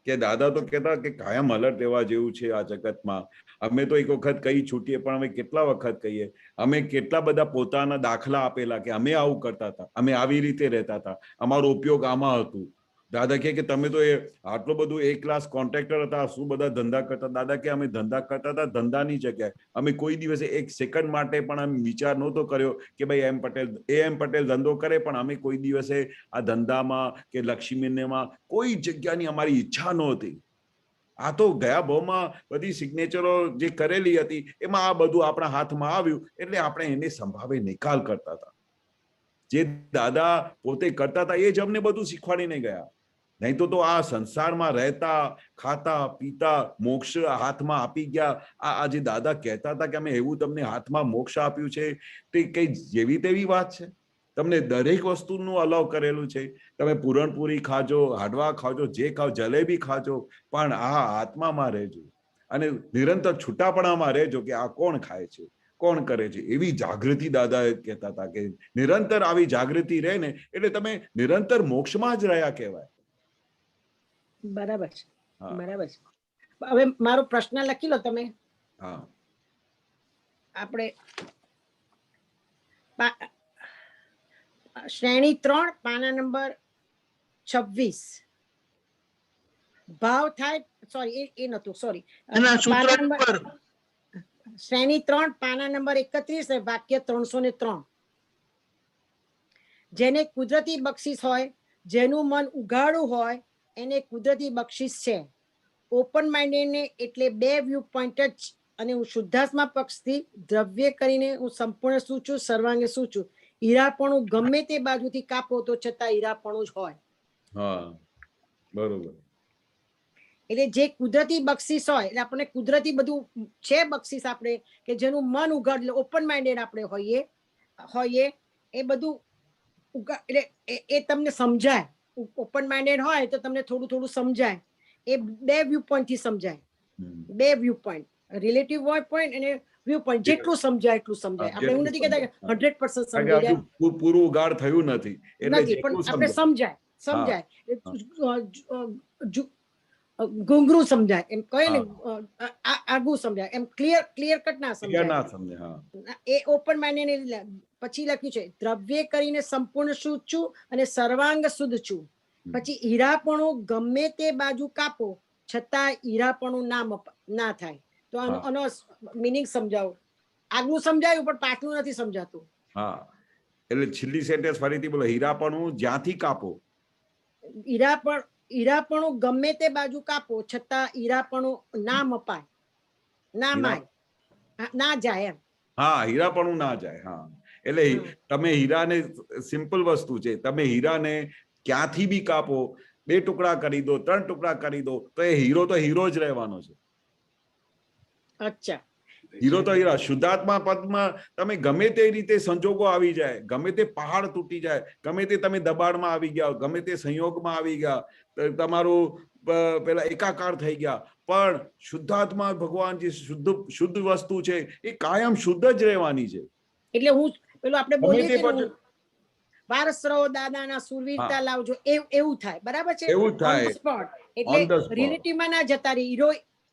કે દાદા તો કહેતા કે કાયમ અલર્ટ રહેવા જેવું છે આ જગતમાં. અમે તો એક વખત કહી છૂટીએ, પણ અમે કેટલા વખત કહીએ. અમે કેટલા બધા પોતાના દાખલા આપેલા કે અમે આવું કરતા હતા, અમે આવી રીતે રહેતા હતા, અમારો ઉપયોગ આમાં હતું. દાદા કે તમે તો આટલું બધું એક ક્લાસ કોન્ટ્રાક્ટર હતા, શું બધા ધંધા કરતા. દાદા કે અમે ધંધા કરતા હતા, ધંધાની જગ્યાએ અમે કોઈ દિવસે એક સેકન્ડ માટે પણ અમે વિચાર નહોતો કર્યો કે ભાઈ એમ પટેલ ધંધો કરે, પણ અમે કોઈ દિવસે આ ધંધામાં કે લક્ષ્મીમાં કોઈ જગ્યાની અમારી ઈચ્છા નહોતી. આ તો ગયા ભાવમાં બધી સિગ્નેચરો જે કરેલી હતી એમાં આ બધું આપણા હાથમાં આવ્યું એટલે આપણે એને સંભાવે નિકાલ કરતા હતા. જે દાદા પોતે કરતા હતા એ જ અમને બધું શીખવાડીને ગયા. નહીં તો આ સંસારમાં રહેતા, ખાતા, પીતા, મોક્ષ હાથમાં આપી ગયા. આ જે દાદા કહેતા હતા કે અમે એવું તમને હાથમાં મોક્ષ આપ્યું છે, તે કઈ જેવી તેવી વાત છે? તમને દરેક વસ્તુનું અલાવ કરેલું છે. તમે પૂરણપૂરી ખાજો, હાડવા ખાજો, જે ખાઓ, જલેબી ખાજો, પણ આ આત્મામાં રહેજો અને નિરંતર છૂટાપણામાં રહેજો કે આ કોણ ખાય છે, કોણ કરે છે. એવી જાગૃતિ દાદા કહેતા હતા કે નિરંતર આવી જાગૃતિ રહે ને એટલે તમે નિરંતર મોક્ષમાં જ રહ્યા કહેવાય. બરાબર છે, બરાબર છે. હવે મારો પ્રશ્ન લખી લો તમે. હા આપણે શ્રેણી 3 પાના નંબર 26 ભાવ થાય, સોરી એ નતું, સોરી એના સૂત્ર પર શ્રેણી 3 પાના નંબર 31 વાક્ય 303. જેને કુદરતી બક્ષિસ હોય, જેનું મન ઉઘાડું હોય એને કુદરતી બક્ષિસ છે. ઓપન માઇન્ડેડ ને એટલે બે વ્યૂ પોઈન્ટ જ, અને હું શુદ્ધાત્મા પક્ષથી દ્રવ્ય કરીને હું સંપૂર્ણ શું છું, સર્વાંગે શું છું. હીરાપણું ગમે તે બાજુથી કાપો તો છતાં હીરાપણું જ હોય. હા બરોબર. એટલે જે કુદરતી બક્ષિસ હોય, એટલે આપણને કુદરતી બધું છે બક્ષિસ, આપણે કે જેનું મન ઉઘાડ, ઓપન માઇન્ડેડ આપણે હોઈએ એ બધું એટલે એ તમને સમજાય. ઓપન માઇન્ડેડ હોય તો તમને થોડું થોડું સમજાય. એ બે વ્યૂ પોઈન્ટ થી સમજાય. બે વ્યૂ પોઈન્ટ, રિલેટિવ પોઈન્ટ અને વ્યૂ પોઈન્ટ. જેટલું સમજાય એટલું સમજાય. આપણે એવું નથી કહેતા કે 100% સમજાય જાય, પૂરું ઉગાડ થયું નથી નથી, પણ આપણે સમજાય ઘૂંઘરું સમજાય, એમ કહે ને આગું સમજાય, એમ ક્લિયર કટ ના સમજાય. એ ઓપન માઇન્ડેડ. પછી લખ્યું છે દ્રવ્ય કરીને સંપૂર્ણ શુદ્ધ છું અને સર્વાંગ શુદ્ધ છું. પછી હીરાપણું ગમે તે બાજુ કાપો છતાં હીરાપણું ના થાય. તો આનો મિનિંગ સમજાવો. આગલું સમજાયું પણ પાછલું નથી સમજાતું. હા એટલે છેલ્લી સેન્ટેન્સ ફરીથી બોલો. હીરાપણું જ્યાંથી કાપો, હીરાપણું ગમે તે બાજુ કાપો છતાં હીરાપણું ના મપાય, ના માય, ના જાય એમ. હા હીરાપણું ના જાય. હા એટલે તમે હીરાને, સિમ્પલ વસ્તુ છે, તમે હીરાને ક્યાંથી બી કાપો, 2 ટુકડા કરી દો, 3 ટુકડા કરી દો, તો એ હીરો તો હીરો જ રહેવાનો છે. અચ્છા. હીરો તો હીરા. શુદ્ધાત્મા પદમાં તમે ગમે તે રીતે સંજોગો આવી જાય, ગમે તે પહાડ તૂટી જાય, ગમે તે તમે દબાણમાં આવી ગયા, ગમે તે સંયોગમાં આવી ગયા, તમારું પેલા એકાકાર થઈ ગયા, પણ શુદ્ધાત્મા ભગવાન જે શુદ્ધ વસ્તુ છે એ કાયમ શુદ્ધ જ રહેવાની છે. એટલે હું પેલું આપણે બોલીએ છીએ વારસરો દાદાના સુરવીરતા લાવજો, એવું થાય. બરાબર છે. એવું થાય. એટલે રિલેટિવમાં ના જતા રહી, હીરો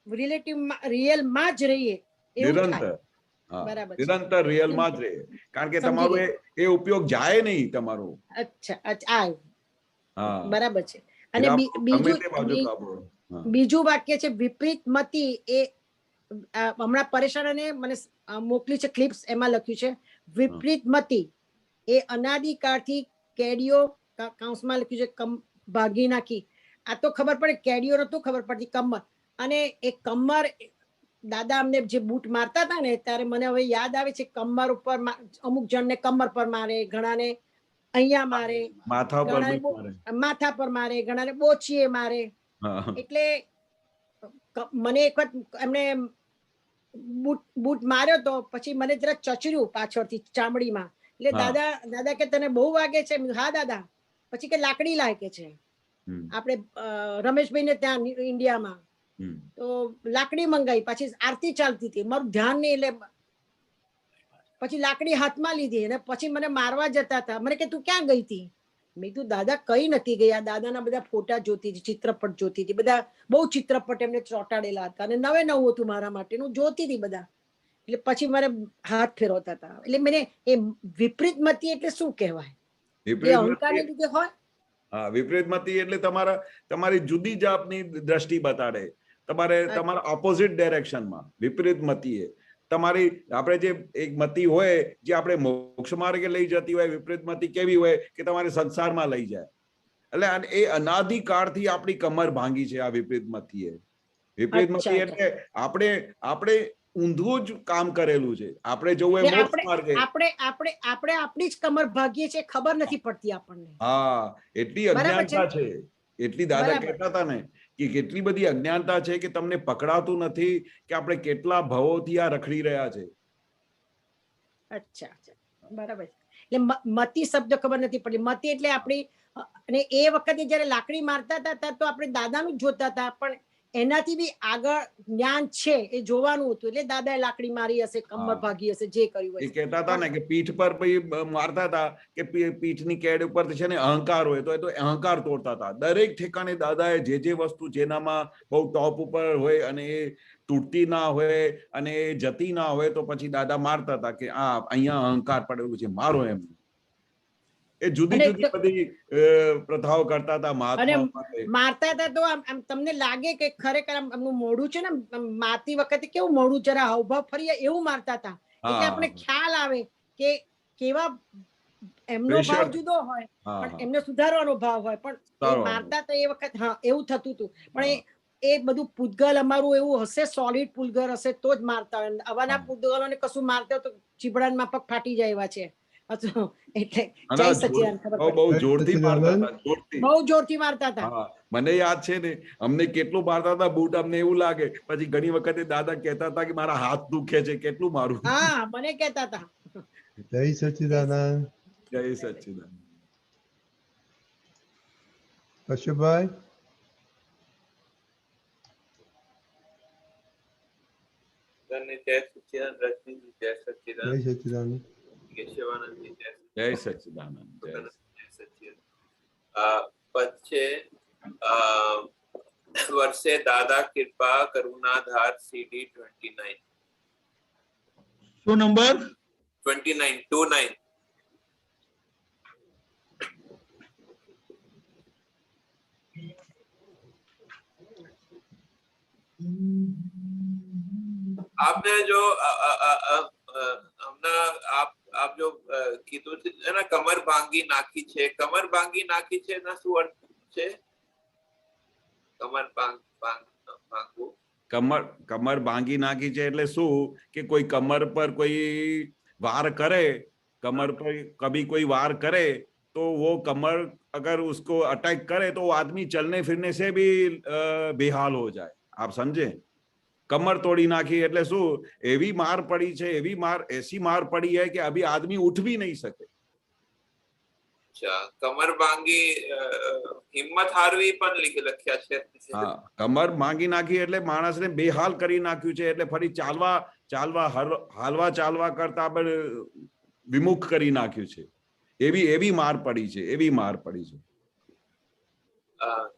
રિલેટિવમાં રિયલમાં જ રહીએ. નિરંતર. નિરંતર રિયલમાં જ રહે. કારણ કે તમારું એ ઉપયોગ જાય નહીં તમારો. અચ્છા બરાબર છે. અને બીજું વાક્ય છે વિપરીત મતી. એ હમણાં પરેશાને મને મોકલી છે ક્લિપ્સ, એમાં લખ્યું છે વિપરીત મતી એ અનાદિકાળથી કેડીઓ કાઉન્સમાં લખ્યું છે ભાગી નાખી. આ તો ખબર પડે, કેડીઓ નતું ખબર પડતી, કમર. અને એ કમર, દાદા અમને જે બૂટ મારતા હતા ને ત્યારે મને હવે યાદ આવે છે, કમર ઉપર અમુક જણને કમર પર મારે, ઘણાને અહીંયા મારે, માથા પર મારે, ઘણાને બોચીએ મારે. એટલે મને એક વખત એમને બૂટ માર્યો તો પછી મને જરા ચચર્યું પાછળથી ચામડીમાં. એટલે દાદા કે તને બહુ વાગે છે? હા દાદા. પછી કે લાકડી લાય કે છે. આપણે રમેશભાઈ ને ત્યાં ઇન્ડિયામાં તો લાકડી મંગાવી, પછી આરતી ચાલતી હતી, મારું ધ્યાન નહીં, એટલે પછી લાકડી હાથમાં લીધી અને પછી મને મારવા જતા હતા. મને કે તું ક્યાં ગઈ હતી? મેં કીધું દાદા કઈ નથી ગયા. દાદાના બધા ફોટા જોતી હતી, ચિત્રપટ જોતી હતી, બધા બહુ ચિત્રપટ એમને ચોંટાડેલા હતા અને નવું હતું મારા માટેનું, જોતી હતી બધા. એટલે પછી મારે હાથ ફેરવતા હતા. એટલે મને એ વિપરીત મતી એટલે શું કહેવાય? અહંકારને લીધે હોય. હા, વિપરીત મતી એટલે તમારી જુદી જાતની દ્રષ્ટિ બતાડે, તમારા ઓપોઝિટ ડાયરેક્શનમાં. વિપરીત મતી તમારી, આપણે જે એક મતી હોય જે આપણે મોક્ષ માર્ગે લઈ જતી હોય, વિપરીત મતી કેવી હોય કે તમારે સંસારમાં લઈ જાય. એટલે એ અનાદિકાળથી આપણી કમર ભાંગી છે આ વિપરીત મતીએ. વિપરીત મતી એટલે આપણે ઊંધું જ કામ કરેલું છે. આપણે જવું એ મોક્ષ માર્ગે, આપણે આપણી જ કમર ભાગીએ છીએ, ખબર નથી પડતી આપણને. હા, એટલી અજ્ઞાનતા છે. એટલી દાદા કહેતા હતા ને કે કેટલી બધી અજ્ઞાનતા છે કે તમને પકડાતું નથી કે આપણે કેટલા ભવોથી આ રખડી રહ્યા છે. અચ્છા, બરાબર. એટલે મતી શબ્દ ખબર નથી પડતી. મતી એટલે આપણી, અને એ વખતે જયારે લાકડી મારતા હતા ત્યારે તો આપણે દાદાનું જ જોતા હતા, પણ એનાથી બી આગળ જ્ઞાન છે એ જોવાનું હતું, એટલે દાદાએ લાકડી મારી હશે, કમર ભાગી હશે, જે કર્યું એ હશે. કહેતા હતા ને કે પીઠ પર ભાઈ મારતા હતા કે પીઠની કેડ ઉપર છે ને અહંકાર હોય તો એ તો અહંકાર તોડતા હતા. દરેક ઠેકાણે દાદાએ જે વસ્તુ જેનામાં બહુ ટોપ ઉપર હોય અને એ તૂટતી ના હોય અને એ જતી ના હોય તો પછી દાદા મારતા હતા કે આ અહીંયા અહંકાર પડેલું છે, મારો એમ. એ જુદી જુદી બધી પ્રથાઓ કરતા હતા અને મહાત્મા માટે. મારતા હતા તો આમ તમને લાગે કે ખરેખર એમનું મોઢું છે ને મારતી વખતે કેવું મોઢું જરા હાવભાવ ફરીએ એવું મારતા હતા, એટલે આપણે ખ્યાલ આવે કે કેવા એમનો ભાવ જુદો હોય પણ એમને સુધારવાનો ભાવ હોય, પણ એ મારતા તો એ વખત એવું થતું હતું. પણ એ બધું પૂતગલ અમારું એવું હશે, સોલિડ પૂતગલ હશે તો જ મારતા હોય. આવાના પૂતગલોને કશું મારતા હોય તો ચીબડામાં પગ ફાટી જાય એવા છે. એટલે જય સચ્ચિદાનંદ ખબર પડી. બહુ જોરથી મારતા હતા, બહુ જોરથી મારતા હતા. મને યાદ છે ને અમને કેટલું મારતા હતા બૂટ, અમને એવું લાગે પછી ઘણી વખતે દાદા કહેતા હતા કે મારા હાથ દુખે છે, કેટલું મારું. હા, મને કહેતા હતા. જય સચ્ચિદાનંદ. જય સચ્ચિદાનંદ. કશુભાઈ જય સચ્ચિદાનંદ. રજનીજી જય સચ્ચિદાનંદ. જય સચ્ચિદાનંદ. કેશવાનંદજી જય જય સચ્ચિદાનંદ. જય સચ્ચિદાનંદ. પછી વર્ષે દાદા કૃપા કરુણાધાર CD 29. શું નંબર? 29. आपने जो હમણાં આપ જો કીધું છે એના કમર ભાંગી નાખી છે, કમર ભાંગી નાખી છે એના શું અર્થ છે? કમર ભાંગવું, કમર ભાંગી નાખી છે એટલે શું કે કોઈ કમર પર કોઈ वार करे, कमर पर कभी कोई वार करे तो वो कमर अगर उसको अटैक करे तो वो आदमी चलने फिरने से भी बेहाल हो जाए. आप समझे? कमर तोड़ी नाखी એટલે શું એવી માર પડી છે, એવી માર ऐसी मार पड़ी है कि अभी आदमी उठ भी नहीं सके. अच्छा, कमर भांगी हिम्मत हारवी પણ લખ્યા છે. હા, કમર ભાંગી નાખી એટલે માણસને બેહાલ કરી નાખ્યું છે, એટલે ફરી હાલવા ચાલવા કરતા પણ વિમુખ કરી નાખ્યું છે. એવી માર પડી છે, એવી માર પડી છે.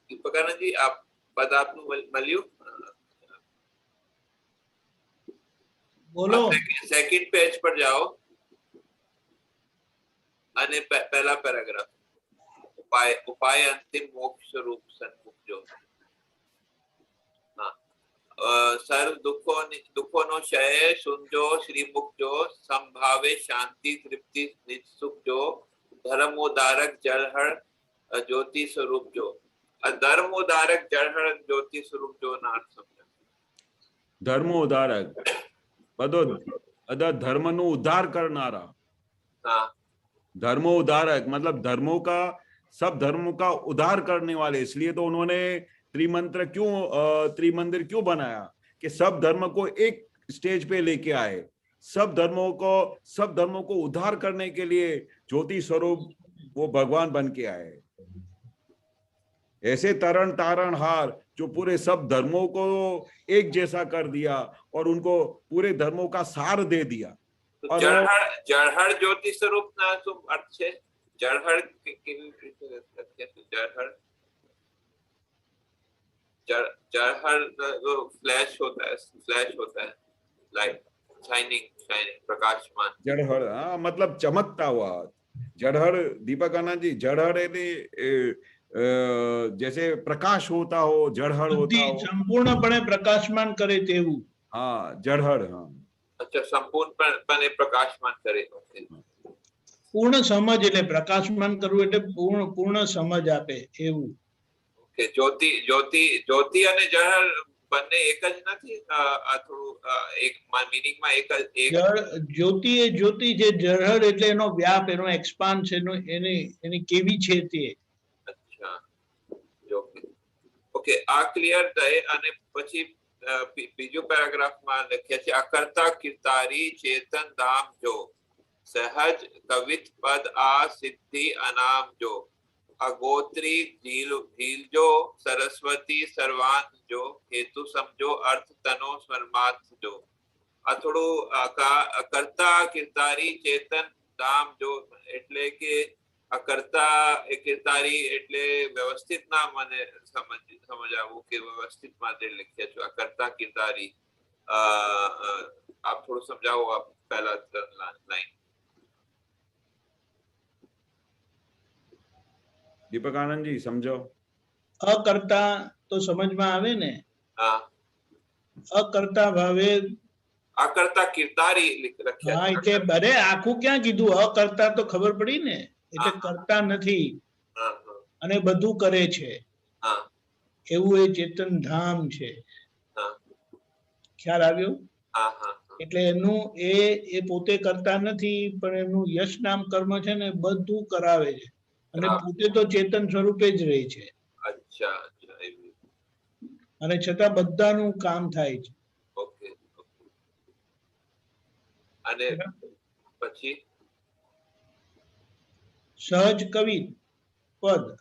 દીપકાનંદજી આપ પદ આપનું મળ્યું? બોલો. સેકન્ડ પેજ પર જાઓ અને પહેલા પેરાગ્રાફ. ઉપાય અંતિમ મોક્ષ રૂપ સન્મુખ જો. સર્વ દુઃખોનો ક્ષય સુનજો શ્રીમુખ જો, સંભાવે શાંતિ તૃપ્તિ નિજ સુખ જો, ધર્મોદારક જળહળ જ્યોતિ સ્વરૂપ જો. ધર્મોદારક જળહળ જ્યોતિ સ્વરૂપ જો ના અર્થ સમજો. ધર્મોદારક બધો ધર્મનું उद्धार करनारा. हाँ, धर्मो उद्धारक मतलब धर्मों का, सब धर्मों का उद्धार करने वाले. इसलिए तो उन्होंने त्रिमंदिर क्यों बनाया कि सब धर्म को एक स्टेज पे लेके आए. सब धर्मों को उद्धार करने के लिए ज्योति स्वरूप वो भगवान बन के आए. ऐसे तारणहार जो पूरे सब धर्मों को एक जैसा कर दिया और उनको पूरे धर्मों का सार दे दिया. तो जड़हड़ ज्योति स्वरूप ना શું અર્થ છે? જળહળ કેવી રીતે જળહળ वो फ्लैश होता है लाइट शाइनिंग प्रकाशमान. जड़हड़, हाँ, मतलब चमकता हुआ. जड़हड़ दीपक आनंद जी, जड़हड़ એટલે जैसे प्रकाश होता हो, जड़हड़ होता हो, संपूर्णपणे प्रकाशमान करे तेवू. हाँ, जड़हड़. हाँ, अच्छा, સંપૂર્ણપણે પ્રકાશમાન કરે. પૂર્ણ સમજ એટલે પ્રકાશમાન કરવું એટલે પૂર્ણ સમજ આપે એવું. ઓકે, જ્યોતિ અને જળહળ બંને એક જ નથી? આ થોડું એક મીનિંગમાં એક જ્યોતિ એ જ્યોતિ છે, જળહળ એટલે એનો વ્યાપ, એનો એક્સપાન્સ, એની કેવી છે તે. અચ્છા, ઓકે, આ ક્લિયર થાય. અને પછી બીજું પેરાગ્રાફમાં લખ્યા છે અકર્તા કીર્તારી ચેતન ધામ જો, સહજ કવિત પદ આ સિદ્ધિ અનામ જો, अगोत्री झील जो सरस्वती सर्वांत जो हेतु समझो अर्थ तनो स्मरमार्थ जो आ थोड़ू कर्ता किरतारी चेतन धाम जो એટલે કે અકર્તા એ કિરતારી એટલે વ્યવસ્થિત ના મને સમજાવું કે વ્યવસ્થિત માટે લખ્યા છો અકર્તા કિરતારી આપ થોડું સમજાવો આપ પહેલા લાઈન दीपक आनंद जी समझो અકર્તા તો સમજમાં આવે ને हाँ અકર્તા ભાવે અકર્તા કિરતારી લખ્યા હા એટલે અરે આખું ક્યાં કીધું અકર્તા તો ખબર પડી ને એટલે કરતા નથી हाँ हाँ અને બધું કરે છે हाँ એવું એ ચેતન ધામ છે हाँ ખ્યાલ આવ્યો हाँ हाँ એટલે એનું એ પોતે કરતા નથી પણ એનું યશ નામ કર્મ છે ને બધું કરાવે છે અને પોતે તો ચેતન સ્વરૂપે જ રહે છે अच्छा अच्छा અને છતાં બધાનું કામ થાય છે ओके અને પછી સહજ કવિ પદ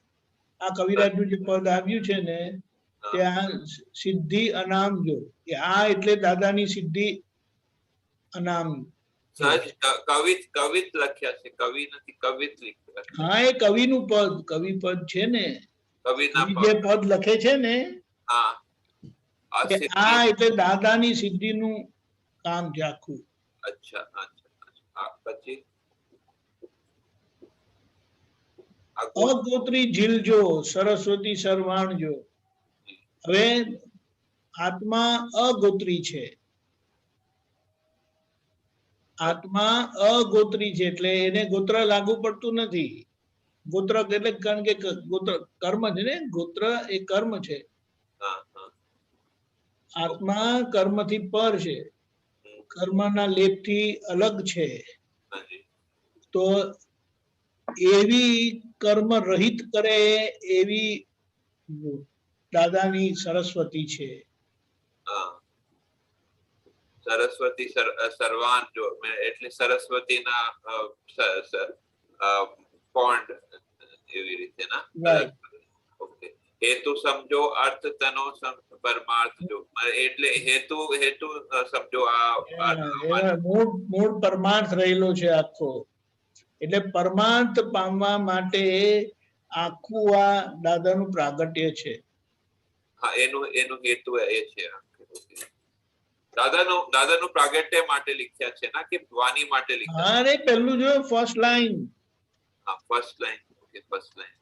આ કવિરાજનું જે પદ આવ્યું છે ને ત્યાં સિદ્ધિ અનામ જો કે આ એટલે દાદાની સિદ્ધિ અનામ સહજ કવિત લખ્યા છે કવિ નથી કવિત લખ્યા હા એ કવિનું પદ કવિ પદ છે ને કવિના કવિ જે પદ લખે છે ને હા કે આ એટલે દાદાની સિદ્ધિનું કામ છે આખું અચ્છા અચ્છા અચ્છા પછી અગોત્રી ઝીલજો સરસ્વતી સર્વાણજો હવે આત્મા અગોત્રી છે આત્મા અગોત્રી છે એટલે એને ગોત્ર લાગુ પડતું નથી ગોત્ર એટલે કારણ કે ગોત્ર કર્મ છે ને ગોત્ર એ કર્મ છે આત્મા કર્મથી પર છે કર્મના લેપથી અલગ છે તો એવી કર્મ રહિત કરે એવી દાદાની સરસ્વતી છે સરસ્વતી સર્વાન જો એટલે સરસ્વતીના પોન્ડ એવી રીતે ના ઓકે હેતુ સમજો અર્થ તનો પરમાર્થ જો એટલે હેતુ હેતુ સમજો આ મૂળ પરમાર્થ રહેલો છે આખો એટલે પરમાર્થ પામવા માટે આખું આ દાદાનું પ્રાગટ્ય છે હા એનું હેતુ એ છે દાદાનું પ્રાગટ્ય માટે લખ્યા છે ના કે વાણી માટે લખ્યા હા રે પહેલું જો ફર્સ્ટ લાઈન હા first line okay first line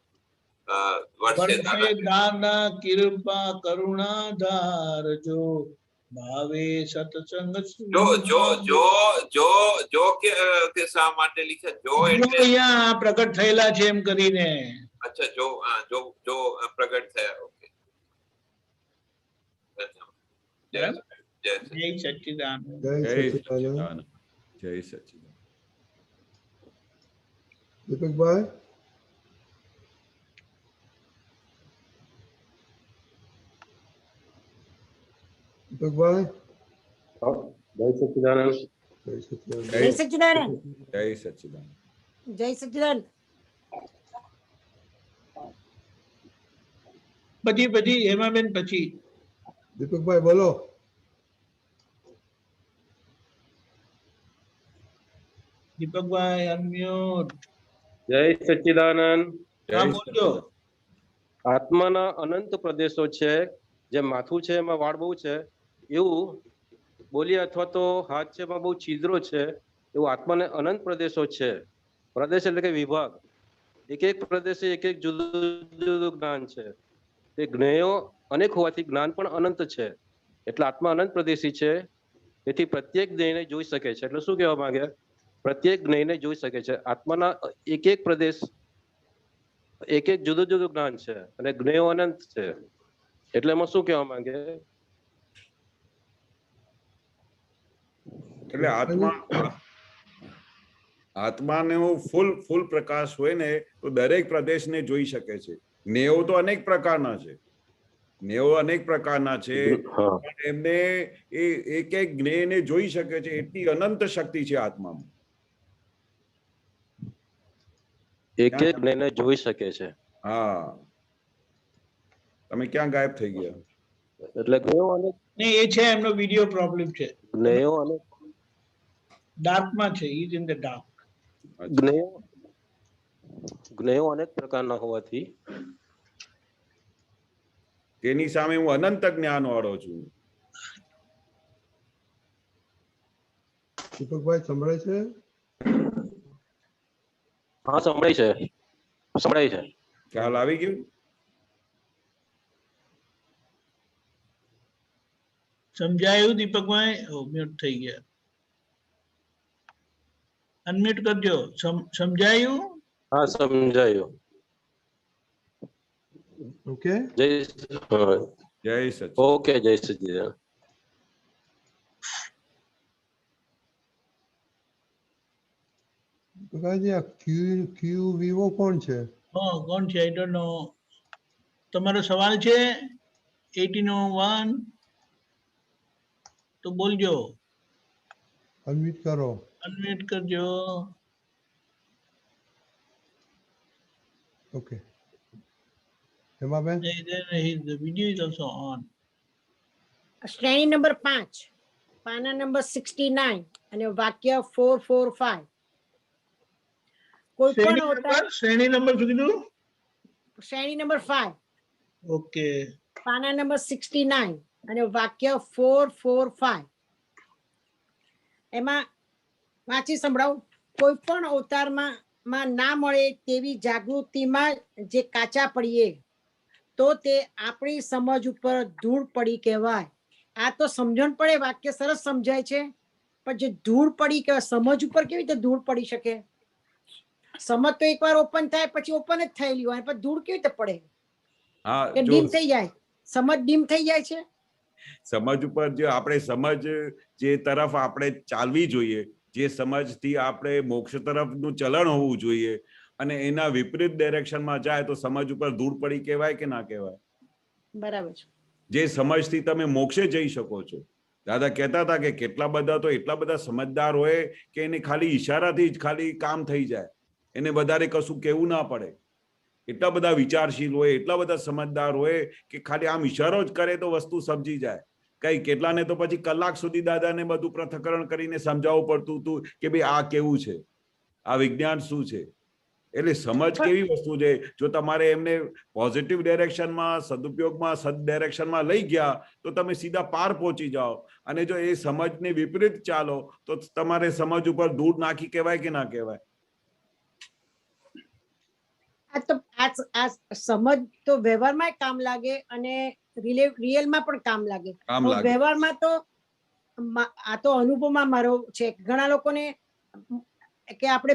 વર્ષે દાદા કૃપા કરુણા ધાર જો ભાવે સત્સંગ જો કે શા માટે લખ્યા જો એટલે અહીંયા પ્રગટ થયેલા છે એમ કરીને અચ્છા જો પ્રગટ થયા ઓકે જય સચ્ચિદાનંદ जय सच्चिदानंद जय सच्चिदानंद દીપકભાઈ દીપકભાઈ જય સચ્ચિદાનંદ જય સચ્ચિદાનંદ जय सच्चिदानंद જય સચ્ચિદાનંદ પછી હેમાબેન પછી દીપકભાઈ બોલો દીપકભાઈ અનમ્યુટ જય સચ્ચિદાનંદ હા બોલજો આત્માના અનંત પ્રદેશો છે જે માથું છે એમાં વાળ બહુ છે એવું બોલીએ અથવા તો હાથ છે એમાં બહુ છિદ્રો છે એવું આત્માને અનંત પ્રદેશો છે પ્રદેશ એટલે કે વિભાગ એક એક પ્રદેશે એક એક જુદું જુદું જ્ઞાન છે તે જ્ઞેયો અનેક હોવાથી જ્ઞાન પણ અનંત છે એટલે આત્મા અનંત પ્રદેશી છે તેથી પ્રત્યેક જ્ઞેયને જોઈ શકે છે એટલે શું કહેવા માંગે પ્રત્યેક જ્ઞેયને જોઈ શકે છે આત્માના એક એક પ્રદેશ એક એક જુદું જુદું જ્ઞાન છે અને જ્ઞેયો અનંત છે એટલે એમાં શું કહેવા માંગે એટલે આત્માને ફૂલ પ્રકાશ હોય ને તો દરેક પ્રદેશને જોઈ શકે છે જ્ઞેયો તો અનેક પ્રકારના છે પણ એમને એ એક એક જ્ઞેયને જોઈ શકે છે એટલી અનંત શક્તિ છે આત્મામાં એક એક જ્ઞેયને જોઈ શકે છે હા, તમે ક્યાં ગાયબ થઈ ગયા? એટલે જ્ઞેયો અને નહીં, એ છે એમનો વિડિયો પ્રોબ્લેમ છે, જ્ઞેયો અને ડાર્કમાં છે, ઇઝ ઇન ધ ડાર્ક. જ્ઞેયો અનેક પ્રકારના હોવાથી તેની સામે હું અનંત જ્ઞાન વાળો છું. દીપકભાઈ સંભળાય છે? હા સંભળાય છે, સંભળાય છે. ખ્યાલ આવી ગયું? સમજાયું દીપકભાઈ? મ્યુટ થઈ ગયા, અનમ્યુટ કરજો. સમજાયું? હા સમજાયું. ઓકે, જય સચ. ઓકે, જય સચિદાનંદ. દીપકભાઈ આ ક્યુ વિવો કોણ છે? હા, કોણ છે? I don't know. તમારો સવાલ છે 1801 તો બોલજો. અનમ્યુટ કરો. અનમ્યુટ કરજો. Okay, Hemaben. The video is also on. શ્રેણી નંબર 5, પાના નંબર 69 અને વાક્ય 445. કોઈ પણ અવતાર. શ્રેણી નંબર કીધું? શ્રેણી નંબર 5, ઓકે, પાના નંબર 69 અને વાક્ય 445. એમાં વાંચી સંભળાવું. કોઈ પણ અવતારમાં ના મળે તેવી જાગૃતિમાં જે કાચા પડીએ તો તે આપણી સમજ ઉપર ધૂળ પડી કહેવાય. આ તો સમજણ પડે, વાક્ય સરસ સમજાય છે, પણ જે ધૂળ પડી કહેવાય, સમજ ઉપર કેવી રીતે ધૂળ પડી શકે? સમજ તો એકવાર ઓપન થાય પછી ઓપન જ થયેલી હોય, પણ ધૂળ કેવી રીતે પડે? હા, કે ડીમ થઈ જાય, સમજ ડીમ થઈ જાય છે. સમજ ઉપર જે આપણે સમજ જે તરફ આપણે ચાલવી જોઈએ, જે સમજથી આપણે મોક્ષ તરફનું ચલણ હોવું જોઈએ, અને એના વિપરીત ડાયરેક્શનમાં જાય તો સમજ ઉપર ધૂળ પડી કહેવાય કે ના કહેવાય? બરાબર છે. જે સમજથી તમે મોક્ષે જઈ શકો છો. દાદા કહેતા હતા કે કેટલા બધા તો એટલા બધા સમજદાર હોય કે એને ખાલી ઈશારાથી જ ખાલી કામ થઈ જાય, એને વધારે કશું કહેવું ના પડે. એટલા બધા વિચારશીલ હોય, એટલા બધા સમજદાર હોય કે ખાલી આમ ઈશારો જ કરે તો વસ્તુ સમજી જાય. કઈ કેટલાને તો પછી કલાક સુધી દાદાને બધું પૃથ્થકરણ કરીને સમજાવવું પડતું હતું કે ભાઈ આ કેવું છે, આ વિજ્ઞાન શું છે. એટલે સમજ કેવી વસ્તુ છે, જો તમારે એમને પોઝિટિવ ડાયરેક્શનમાં, સદુપયોગમાં, સદ ડાયરેક્શનમાં લઈ ગયા તો તમે સીધા પાર પહોંચી જાઓ. અને જો એ સમજને વિપરીત ચાલો તો તમારે સમજ ઉપર ધૂળ નાખી કહેવાય કે ના કહેવાય? આ સમજ તો વ્યવહારમાં કામ લાગે અને રિયલમાં પણ કામ લાગે. વ્યવહારમાં તો આ તો અનુભવમાં મારો છે. ઘણા લોકોને કે આપણે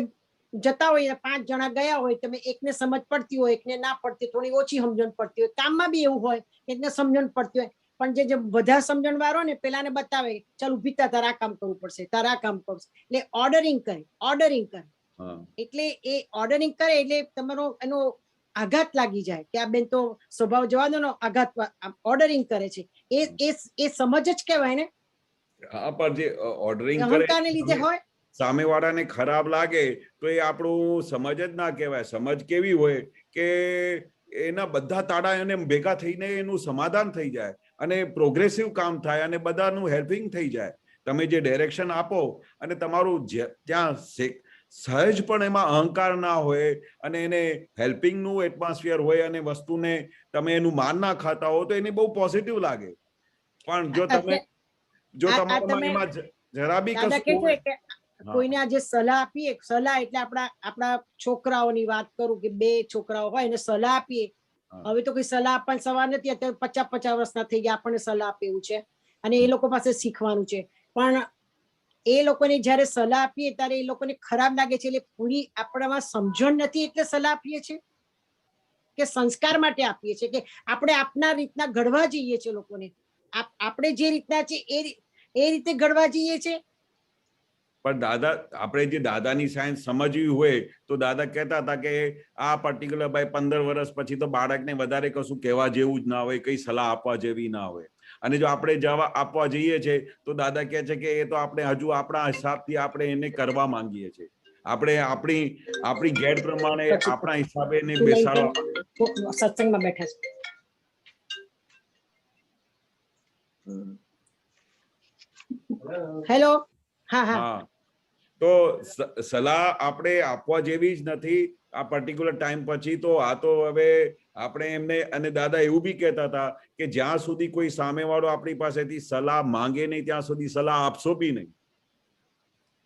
જતા હોય, 5 જણા ગયા હોય, તમે એકને સમજ પડતી હોય, એકને ના પડતી, થોડી ઓછી સમજણ પડતી હોય. કામમાં બી એવું હોય, એકને સમજણ પડતી હોય, પણ જે બધા સમજણ વાળો ને પેલાને બતાવે, ચાલ ઉભી થા, તારા કામ કરવું પડશે, તારા કામ કરવું. એટલે ઓર્ડરિંગ કરે. એટલે એ ઓર્ડરિંગ કરે એટલે તમારો એનો આઘાત લાગી જાય કે આ બેન તો સ્વભાવ જવા દો, આઘાત ઓર્ડરિંગ કરે છે. એ સમજ જ કહેવાય ને. હા, પણ જે ઓર્ડરિંગ અહંકારને લીધે હોય, સામેવાળાને ખરાબ લાગે તો એ આપણું સમજ જ ના કહેવાય. સમજ કેવી હોય કે એના બધા તાળા એને ભેગા થઈને એનું સમાધાન થઈ જાય અને પ્રોગ્રેસિવ કામ થાય અને બધાનું હેલ્પિંગ થઈ જાય. તમે જે ડાયરેક્શન આપો અને તમારું ત્યાં સહેજ પણ એમાં અહંકાર ના હોય અને એને હેલ્પિંગનું એટમોસ્ફિયર હોય અને વસ્તુને તમે એનું માન ના ખાતા હો તો એને બહુ પોઝિટિવ લાગે. પણ જો તમારામાં એમાં જરા બી કશું કોઈને આજે સલાહ આપીએ, સલાહ એટલે આપણા છોકરાઓની વાત કરું કે 2 છોકરાઓ હોય એને સલાહ આપીએ. હવે તો કોઈ સલાહ આપવાની સવાલ નથી, અત્યારે 50 વર્ષના થઈ ગયા, આપણને સલાહ આપે એવું છે અને એ લોકો પાસે શીખવાનું છે. પણ એ લોકોને જયારે સલાહ આપીએ ત્યારે એ લોકોને ખરાબ લાગે છે, એટલે પૂરી આપણામાં સમજણ નથી એટલે સલાહ આપીએ છીએ કે સંસ્કાર માટે આપીએ છીએ કે આપણે આપના રીતના ઘડવા જઈએ છીએ લોકોને. આપણે જે રીતના છે એ રીતે ઘડવા જઈએ છીએ. પણ દાદા, આપણે જે દાદાની સાયન્સ સમજવી હોય તો દાદા કહેતા હતા કે આ પર્ટિક્યુલર ભાઈ 15 વર્ષ પછી તો બાળકને વધારે કશું કહેવા જેવું જ ના હોય, કઈ સલાહ આપવા જેવી ના હોય. અને જો આપણે જવાબ આપવા જઈએ છીએ તો દાદા કહે છે કે એ તો આપણે હજુ આપણા હિસાબથી આપણે એને કરવા માંગીએ છીએ. આપણે આપણી ગેર પ્રમાણે આપણા હિસાબે ને બેસાડવા સત્સંગમાં બેઠા છે. હેલો. હા હા. હા, તો સલાહ આપણે આપવા જેવી જ નથી આ પર્ટિક્યુલર ટાઈમ પછી. તો આ તો હવે આપણે એમને, અને દાદા એવું બી કહેતા હતા કે જ્યાં સુધી કોઈ સામેવાળો આપણી પાસેથી સલાહ માંગે નહીં ત્યાં સુધી સલાહ આપશો બી નહીં.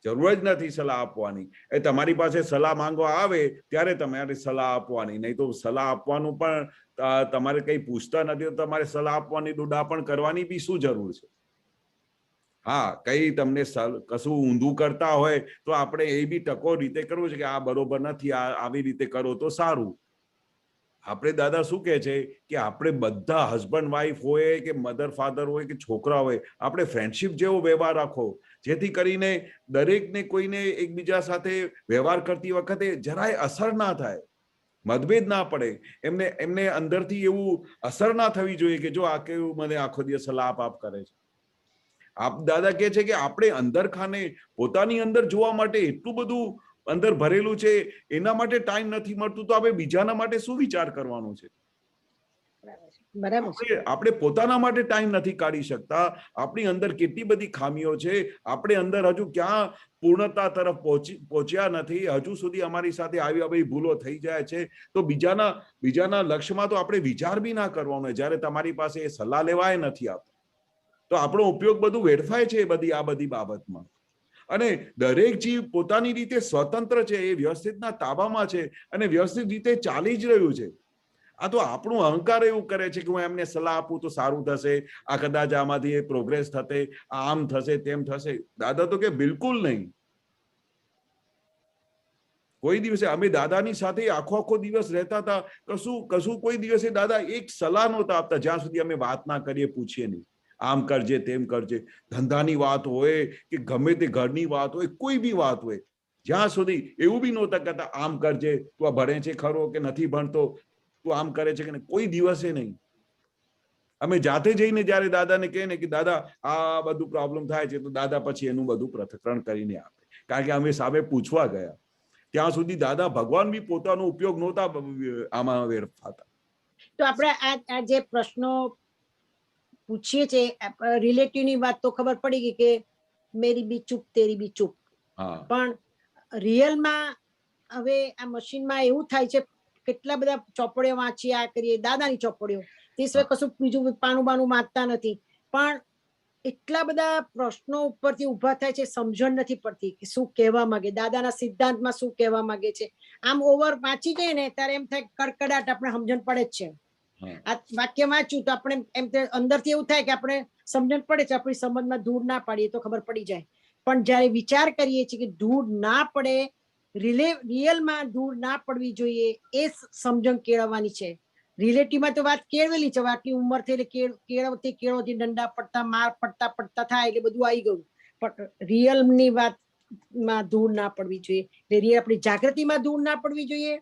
જરૂર જ નથી સલાહ આપવાની. એ તમારી પાસે સલાહ માંગવા આવે ત્યારે તમારે સલાહ આપવાની, નહીં તો સલાહ આપવાનું પણ તમારે કઈ પૂછતા નથી તો તમારે સલાહ આપવાની દુડા પણ કરવાની બી શું જરૂર છે? હા, કઈ તમને કશું ઊંધું કરતા હોય તો આપણે એ બી ટકો રીતે કરવું છે કે આ બરોબર નથી, આ આવી રીતે કરો તો સારું. આપણે દાદા શું કહે છે કે આપણે બધા હસબન્ડ વાઈફ હોય કે મધર ફાધર હોય કે છોકરા હોય, આપણે ફ્રેન્ડશિપ જેવો વ્યવહાર રાખો, જેથી કરીને દરેકને કોઈને એકબીજા સાથે વ્યવહાર કરતી વખતે જરાય અસર ના થાય, મતભેદ ના પડે, એમને અંદરથી એવું અસર ના થવી જોઈએ કે જો આ કેવું મને આખો દિવસ સલાહ આપ કરે છે. આપ દાદા કહે છે કે આપણે અંદર ખાને પોતાની અંદર જોવા માટે એટલું બધું અંદર ભરેલું છે, એના માટે ટાઈમ નથી મળતું તો આપણે બીજાના માટે શું વિચાર કરવાનો છે? આપણે પોતાના માટે ટાઈમ નથી કાઢી શકતા. આપણી અંદર કેટલી બધી ખામીઓ છે, આપણે અંદર હજુ ક્યાં પૂર્ણતા તરફ પહોંચ્યા નથી. હજુ સુધી અમારી સાથે આવી ભૂલો થઈ જાય છે. તો બીજાના લક્ષ્યમાં તો આપણે વિચાર બી ના કરવાનો. જ્યારે તમારી પાસે એ સલાહ લેવાય નથી આપતા તો આપણો ઉપયોગ બધું વેડફાય છે આ બધી બાબતમાં. અને દરેક જીવ પોતાની રીતે સ્વતંત્ર છે, એ વ્યવસ્થિતના તાબામાં છે અને વ્યવસ્થિત રીતે ચાલી જ રહ્યું છે. આ તો આપણું અહંકાર એવું કરે છે કે હું એમને સલાહ આપું તો સારું થશે, આ કદાચ આમાંથી પ્રોગ્રેસ થશે, આમ થશે તેમ થશે. દાદા તો કે બિલકુલ નહીં. કોઈ દિવસે અમે દાદાની સાથે આખો દિવસ રહેતા હતા, કશું કોઈ દિવસે દાદા એક સલાહ નહોતા આપતા જ્યાં સુધી અમે વાત ના કરીએ, પૂછીએ નહીં. આમ કરજે તેમ કરજે, ધંધાની વાત હોય કે ગમે તે ઘરની વાત હોય, કોઈ બી વાત હોય, જ્યાં સુધી એવું બી નહોતા કહેતા આમ કરજે, તું આ ભણે છે ખરો કે નથી ભણતો, તું આમ કરે છે કે કોઈ દિવસે નહીં. અમે જાતે જઈને જયારે દાદાને કહે ને કે દાદા આ બધું પ્રોબ્લેમ થાય છે, તો દાદા પછી એનું બધું પૃથ્થકરણ કરીને આપે, કારણ કે અમે સામે પૂછવા ગયા. ત્યાં સુધી દાદા ભગવાન બી પોતાનો ઉપયોગ નહોતા આમાં વેડફાતા. તો આપણે આ જે પ્રશ્નો પૂછીએ છીએ રિલેટિવ ની વાત તો ખબર પડી ગઈ કે મેરી બી ચૂપ તેરી બી ચૂપ, પણ રિયલમાં હવે આ મશીનમાં એવું થાય છે, કેટલા બધા ચોપડીઓ વાંચીએ, આ કરીએ, દાદાની ચોપડીઓ, તે સિવાય કશું બીજું પાનું બાનું વાંચતા નથી, પણ એટલા બધા પ્રશ્નો ઉપરથી ઉભા થાય છે, સમજણ નથી પડતી કે શું કહેવા માંગે, દાદાના સિદ્ધાંતમાં શું કહેવા માંગે છે. આમ ઓવર વાંચી જાય ને ત્યારે એમ થાય કડકડાટ આપણે સમજણ પડે જ છે. આ વાક્ય વાંચ્યું તો આપણે એમ અંદરથી એવું થાય કે આપણે સમજણ પડે છે, આપણી સમજમાં ધૂળ ના પાડીએ તો ખબર પડી જાય. પણ જયારે વિચાર કરીએ છીએ કે ધૂળ ના પડે, રિયલમાં ધૂળ ના પડવી જોઈએ, એ સમજણ કેળવવાની છે. રિલેટિવમાં તો વાત કેળવેલી છે, આટલી ઉંમર થઈ એટલે કેળવતી દંડા પડતા, માર પડતા થાય એટલે બધું આવી ગયું. પણ રિયલની વાતમાં ધૂળ ના પડવી જોઈએ, એટલે રિયલ આપણી જાગૃતિમાં ધૂળ ના પડવી જોઈએ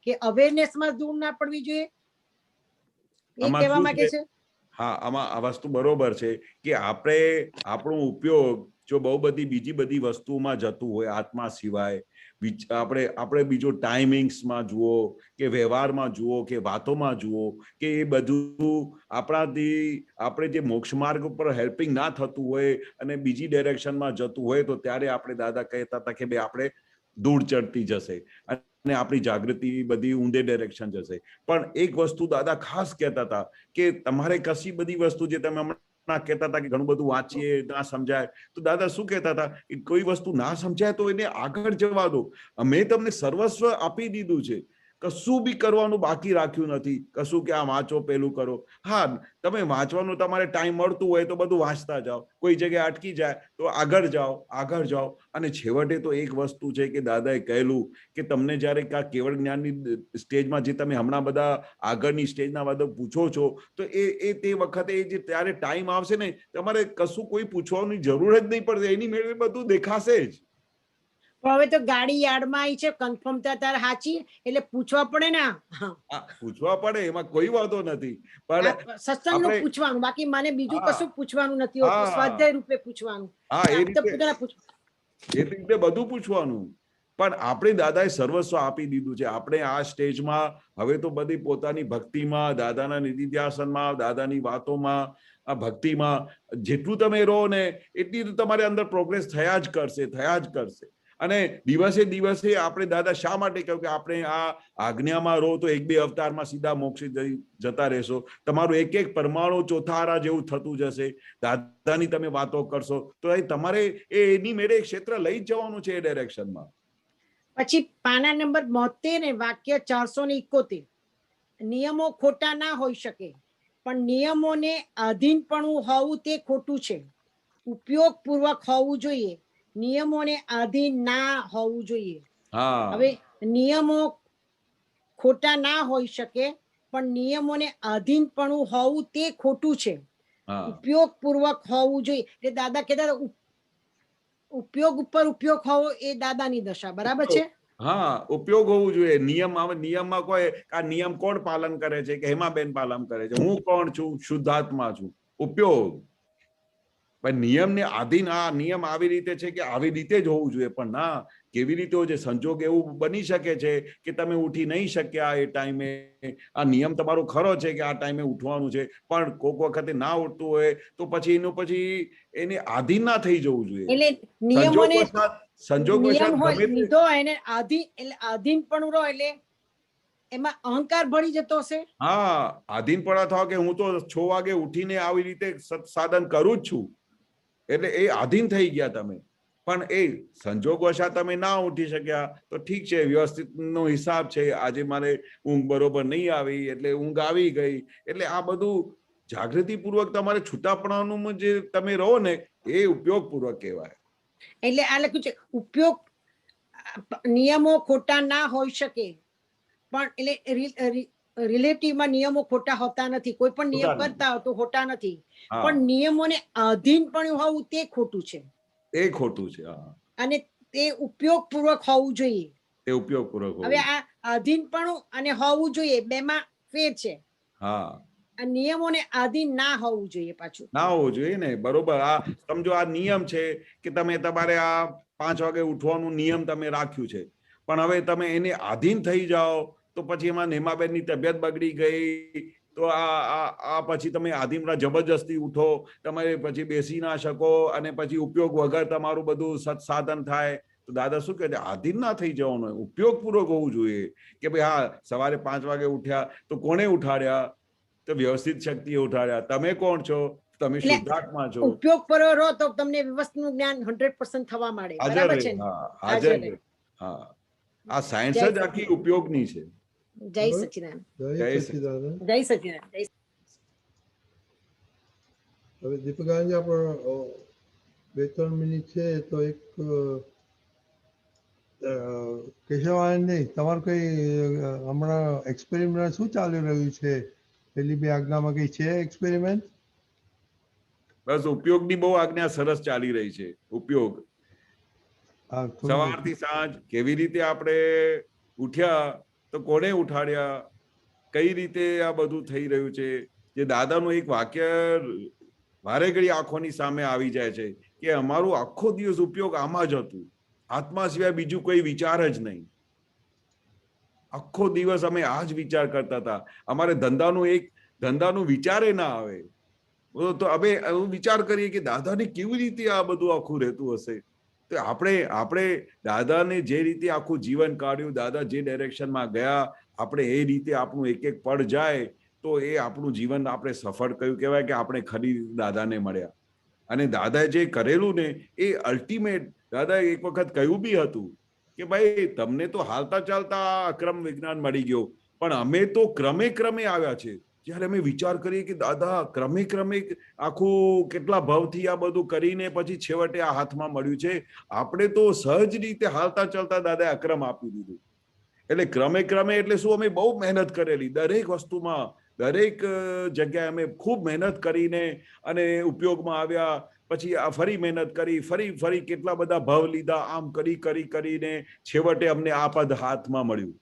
કે અવેરનેસમાં ધૂળ ના પડવી જોઈએ, એ કહેવા માંગે છે. હા, આમાં આ વસ્તુ બરોબર છે કે આપણો ઉપયોગ જો બહુ બધી બીજી બધી વસ્તુમાં જતું હોય આત્મા સિવાય, આપણે બીજો ટાઈમિંગ્સમાં જુઓ કે વ્યવહારમાં જુઓ કે વાતોમાં જુઓ કે એ બધું આપણાથી આપણે જે મોક્ષ માર્ગ ઉપર હેલ્પિંગ ના થતું હોય અને બીજી ડાયરેક્શનમાં જતું હોય, તો ત્યારે આપણે દાદા કહેતા હતા કે ભાઈ આપણે ધૂળ ચડતી જશે અને આપણી જાગૃતિ બધી ઊંધે ડાયરેક્શન જશે. પણ એક વસ્તુ દાદા ખાસ કહેતા હતા કે તમારે કશી બધી વસ્તુ જે તમે હમણાં કહેતા હતા કે ઘણું બધું વાંચીએ ના સમજાય, તો દાદા શું કહેતા હતા કે કોઈ વસ્તુ ના સમજાય તો એને આગળ જવા દો. મેં તમને સર્વસ્વ આપી દીધું છે, કશું બી કરવાનું બાકી રાખ્યું નથી. કશું કે આ વાંચો પેલું કરો. હા, તમે વાંચવાનું તમારે ટાઈમ મળતું હોય તો બધું વાંચતા જાઓ, કોઈ જગ્યાએ અટકી જાય તો આગળ જાઓ. અને છેવટે તો એક વસ્તુ છે કે દાદાએ કહેલું કે તમને જયારે કેવળ જ્ઞાનની સ્ટેજમાં જે તમે હમણાં બધા આગળની સ્ટેજના બધા પૂછો છો, તો તે વખતે જે ત્યારે ટાઈમ આવશે ને, તમારે કશું કોઈ પૂછવાની જરૂર જ નહીં પડશે, એની મેળવે બધું દેખાશે જ. હવે તો ગાડી યાર્ડમાં આવી છે, કન્ફર્મ તારે સાચી એટલે પૂછવા પડે ને. પૂછવા પડે, એમાં કોઈ વાંધો નથી, પણ સત્સંગનું પૂછવાનું, બાકી મને બીજું કશું પૂછવાનું નથી હોતું, સ્વાધ્યાય રૂપે પૂછવાનું. એ રીતે બધું પૂછવાનું. પણ આપણે દાદાએ સર્વસ્વ આપી દીધું છે. આપણે આ સ્ટેજમાં હવે તો બધી પોતાની ભક્તિમાં, દાદાના નિધિધ્યાસનમાં, દાદાની વાતોમાં, આ ભક્તિમાં જેટલું તમે રહો ને એટલી તો તમારે અંદર પ્રોગ્રેસ થયા જ કરશે. અને દિવસે દિવસે આપણે દાદા શા માટે કહ્યું કે આપણે આ આજ્ઞામાં રહો તો 1-2 અવતારમાં સીધા મોક્ષે જતા રહેશો. તમારું એક એક પરમાણુ ચોથારા જેવું થતું જશે. દાદાની તમે વાતો કરશો તો એ તમારે એની મેળે ક્ષેત્ર લઈ જ જવાનું છે એ ડાયરેક્શનમાં. પછી પાના નંબર 72 વાક્ય 471, નિયમો ખોટા ના હોઈ શકે પણ નિયમોને આધીનપણું હોવું તે ખોટું છે. ઉપયોગપૂર્વક હોવું જોઈએ, નિયમોને આધીન ના હોવું જોઈએ. હવે નિયમો ખોટા ના હોઈ શકે પણ નિયમોને આધીનપણું હોવું તે ખોટું છે. ઉપયોગપૂર્વક હોવું જોઈએ. એટલે દાદા કહેતા ઉપયોગ ઉપર ઉપયોગ હોવો એ દાદાની દશા, બરાબર છે? હા, ઉપયોગ હોવું જોઈએ. નિયમમાં કોઈ આ નિયમ કોણ પાલન કરે છે? કે હેમાબેન પાલન કરે છે. હું કોણ છું? શુદ્ધાત્મા છું. ઉપયોગ. પણ નિયમને આધીન આ નિયમ આવી રીતે છે કે આવી રીતે જ હોવું જોઈએ, પણ ના, કેવી રીતે હોય છે? સંજોગ એવું બની શકે છે કે તમે ઉઠી નહીં શક્યા એ ટાઈમે. આ નિયમ તમારો ખરો છે કે આ ટાઈમે ઉઠવાનું છે, પણ કોઈક વખતે ના ઉઠતું હોય તો પછી એને આધીન ના થઈ જવું જોઈએ. એટલે નિયમોને સંજોગવશાત લીધો એને આધીનપણું રહો એટલે એમાં અહંકાર ભળી જતો હશે. હા, આધીનપણા થાવ કે હું તો 6 વાગે ઉઠીને આવી રીતે સાધન કરું જ છું, એટલે એ આધીન થઈ ગયા તમે. પણ એ સંજોગવશાત તમે ના ઉઠી શક્યા તો ઠીક છે, વ્યવસ્થિત નો હિસાબ છે. આજે મારે ઊંઘ બરોબર નહીં આવી એટલે ઊંઘ આવી ગઈ. એટલે આ બધું જાગૃતિપૂર્વક તમારે છૂટાપણાનું જે તમે રહો ને એ ઉપયોગપૂર્વક કહેવાય. એટલે આ લખ્યું છે ઉપયોગ, નિયમો ખોટા ના હોઈ શકે પણ એટલે રિલેટિવમાં નિયમો ખોટા હોતા નથી. કોઈ પણ નિયમ કરતા હોય તો ખોટા નથી, પણ નિયમોને આધીન પણ હોવું તે ખોટું છે. એ ખોટું છે. અને તે ઉપયોગપૂર્વક હોવું જોઈએ. તે ઉપયોગપૂર્વક. હવે આ આધીનપણું અને હોવું જોઈએ બેમાં ફેર છે. હા, નિયમોને આધીન ના હોવું જોઈએ. પાછું ના હોવું જોઈએ ને, બરોબર. આ સમજો આ નિયમ છે કે તમારે આ 5 વાગે ઉઠવાનું નિયમ તમે રાખ્યું છે, પણ હવે તમે એને આધીન થઈ જાઓ તો પછી એમાં નેમાબેનની તબિયત બગડી ગઈ તો આ પછી તમે આધીનમાં જબરજસ્તી ઉઠો, તમે પછી બેસી ના શકો અને પછી ઉપયોગ વગર તમારું બધું સત્સાધન થાય. તો દાદા શું કહે છે? આધીન ના થઈ જવાનું, ઉપયોગપૂર્વક હોવું જોઈએ. કે ભાઈ હા, સવારે 5 વાગે ઉઠ્યા તો કોને ઉઠાડ્યા? તો વ્યવસ્થિત શક્તિએ ઉઠાડ્યા. તમે કોણ છો? તમે શુદ્ધાત્મા છો. ઉપયોગ પર રહો તો તમને વ્યવસ્થિતનું જ્ઞાન 100% થવા માંડે. બરાબર છે ને? હા, આ સાયન્સ જ આખી ઉપયોગની છે. જય સચિદાનંદ. જય સચિદાનંદ. જય સચિદાનંદ. હવે દીપકાનજી આપણો 2-3 મિનિટ છે તો એક કેશવાનંદ નહીં, તમારું કઈ હમણાં એક્સપેરિમેન્ટ શું ચાલી રહ્યું છે? પેલી 2 આજ્ઞામાં કઈ છે એક્સપેરિમેન્ટ? બસ ઉપયોગની બહુ આજ્ઞા સરસ ચાલી રહી છે. ઉપયોગ સવારથી સાંજ કેવી રીતે આપણે ઉઠ્યા તો કોને ઉઠાડ્યા, કઈ રીતે આ બધું થઈ રહ્યું છે. જે દાદાનું એક વાક્ય વારે ઘડી આંખોની સામે આવી જાય છે કે અમારું આખો દિવસ ઉપયોગ આમાં જ હતું. આત્મા સિવાય બીજું કોઈ વિચાર જ નહીં. આખો દિવસ અમે આ જ વિચાર કરતા હતા. અમારે ધંધાનું વિચારે ના આવે તો અમે એવું વિચાર કરીએ કે દાદાને કેવી રીતે આ બધું આખું રહેતું હશે. તો આપણે દાદાને જે રીતે આખું જીવન કાઢ્યું, દાદા જે ડાયરેક્શનમાં ગયા, આપણે એ રીતે આપણું એક એક પળ જાય તો એ આપણું જીવન આપણે સફળ કયું કહેવાય કે આપણે ખરી દાદાને મળ્યા. અને દાદાએ જે કરેલું ને એ અલ્ટિમેટ. દાદાએ એક વખત કહ્યું બી હતું કે ભાઈ તમને તો હાલતા ચાલતા અક્રમ વિજ્ઞાન મળી ગયો, પણ અમે તો ક્રમે ક્રમે આવ્યા છે. જ્યારે અમે વિચાર કરીએ કે દાદા ક્રમે આખું કેટલા ભાવથી આ બધું કરીને પછી છેવટે આ હાથમાં મળ્યું છે. આપણે તો સહજ રીતે હાલતા ચાલતા દાદાએ અક્રમ આપી દીધું. એટલે ક્રમે એટલે શું? અમે બહુ મહેનત કરેલી દરેક વસ્તુમાં, દરેક જગ્યાએ અમે ખૂબ મહેનત કરીને અને ઉપયોગમાં આવ્યા. પછી આ ફરી મહેનત કરી, ફરી કેટલા બધા ભાવ લીધા, આમ કરીને છેવટે અમને આ પદ હાથમાં મળ્યું.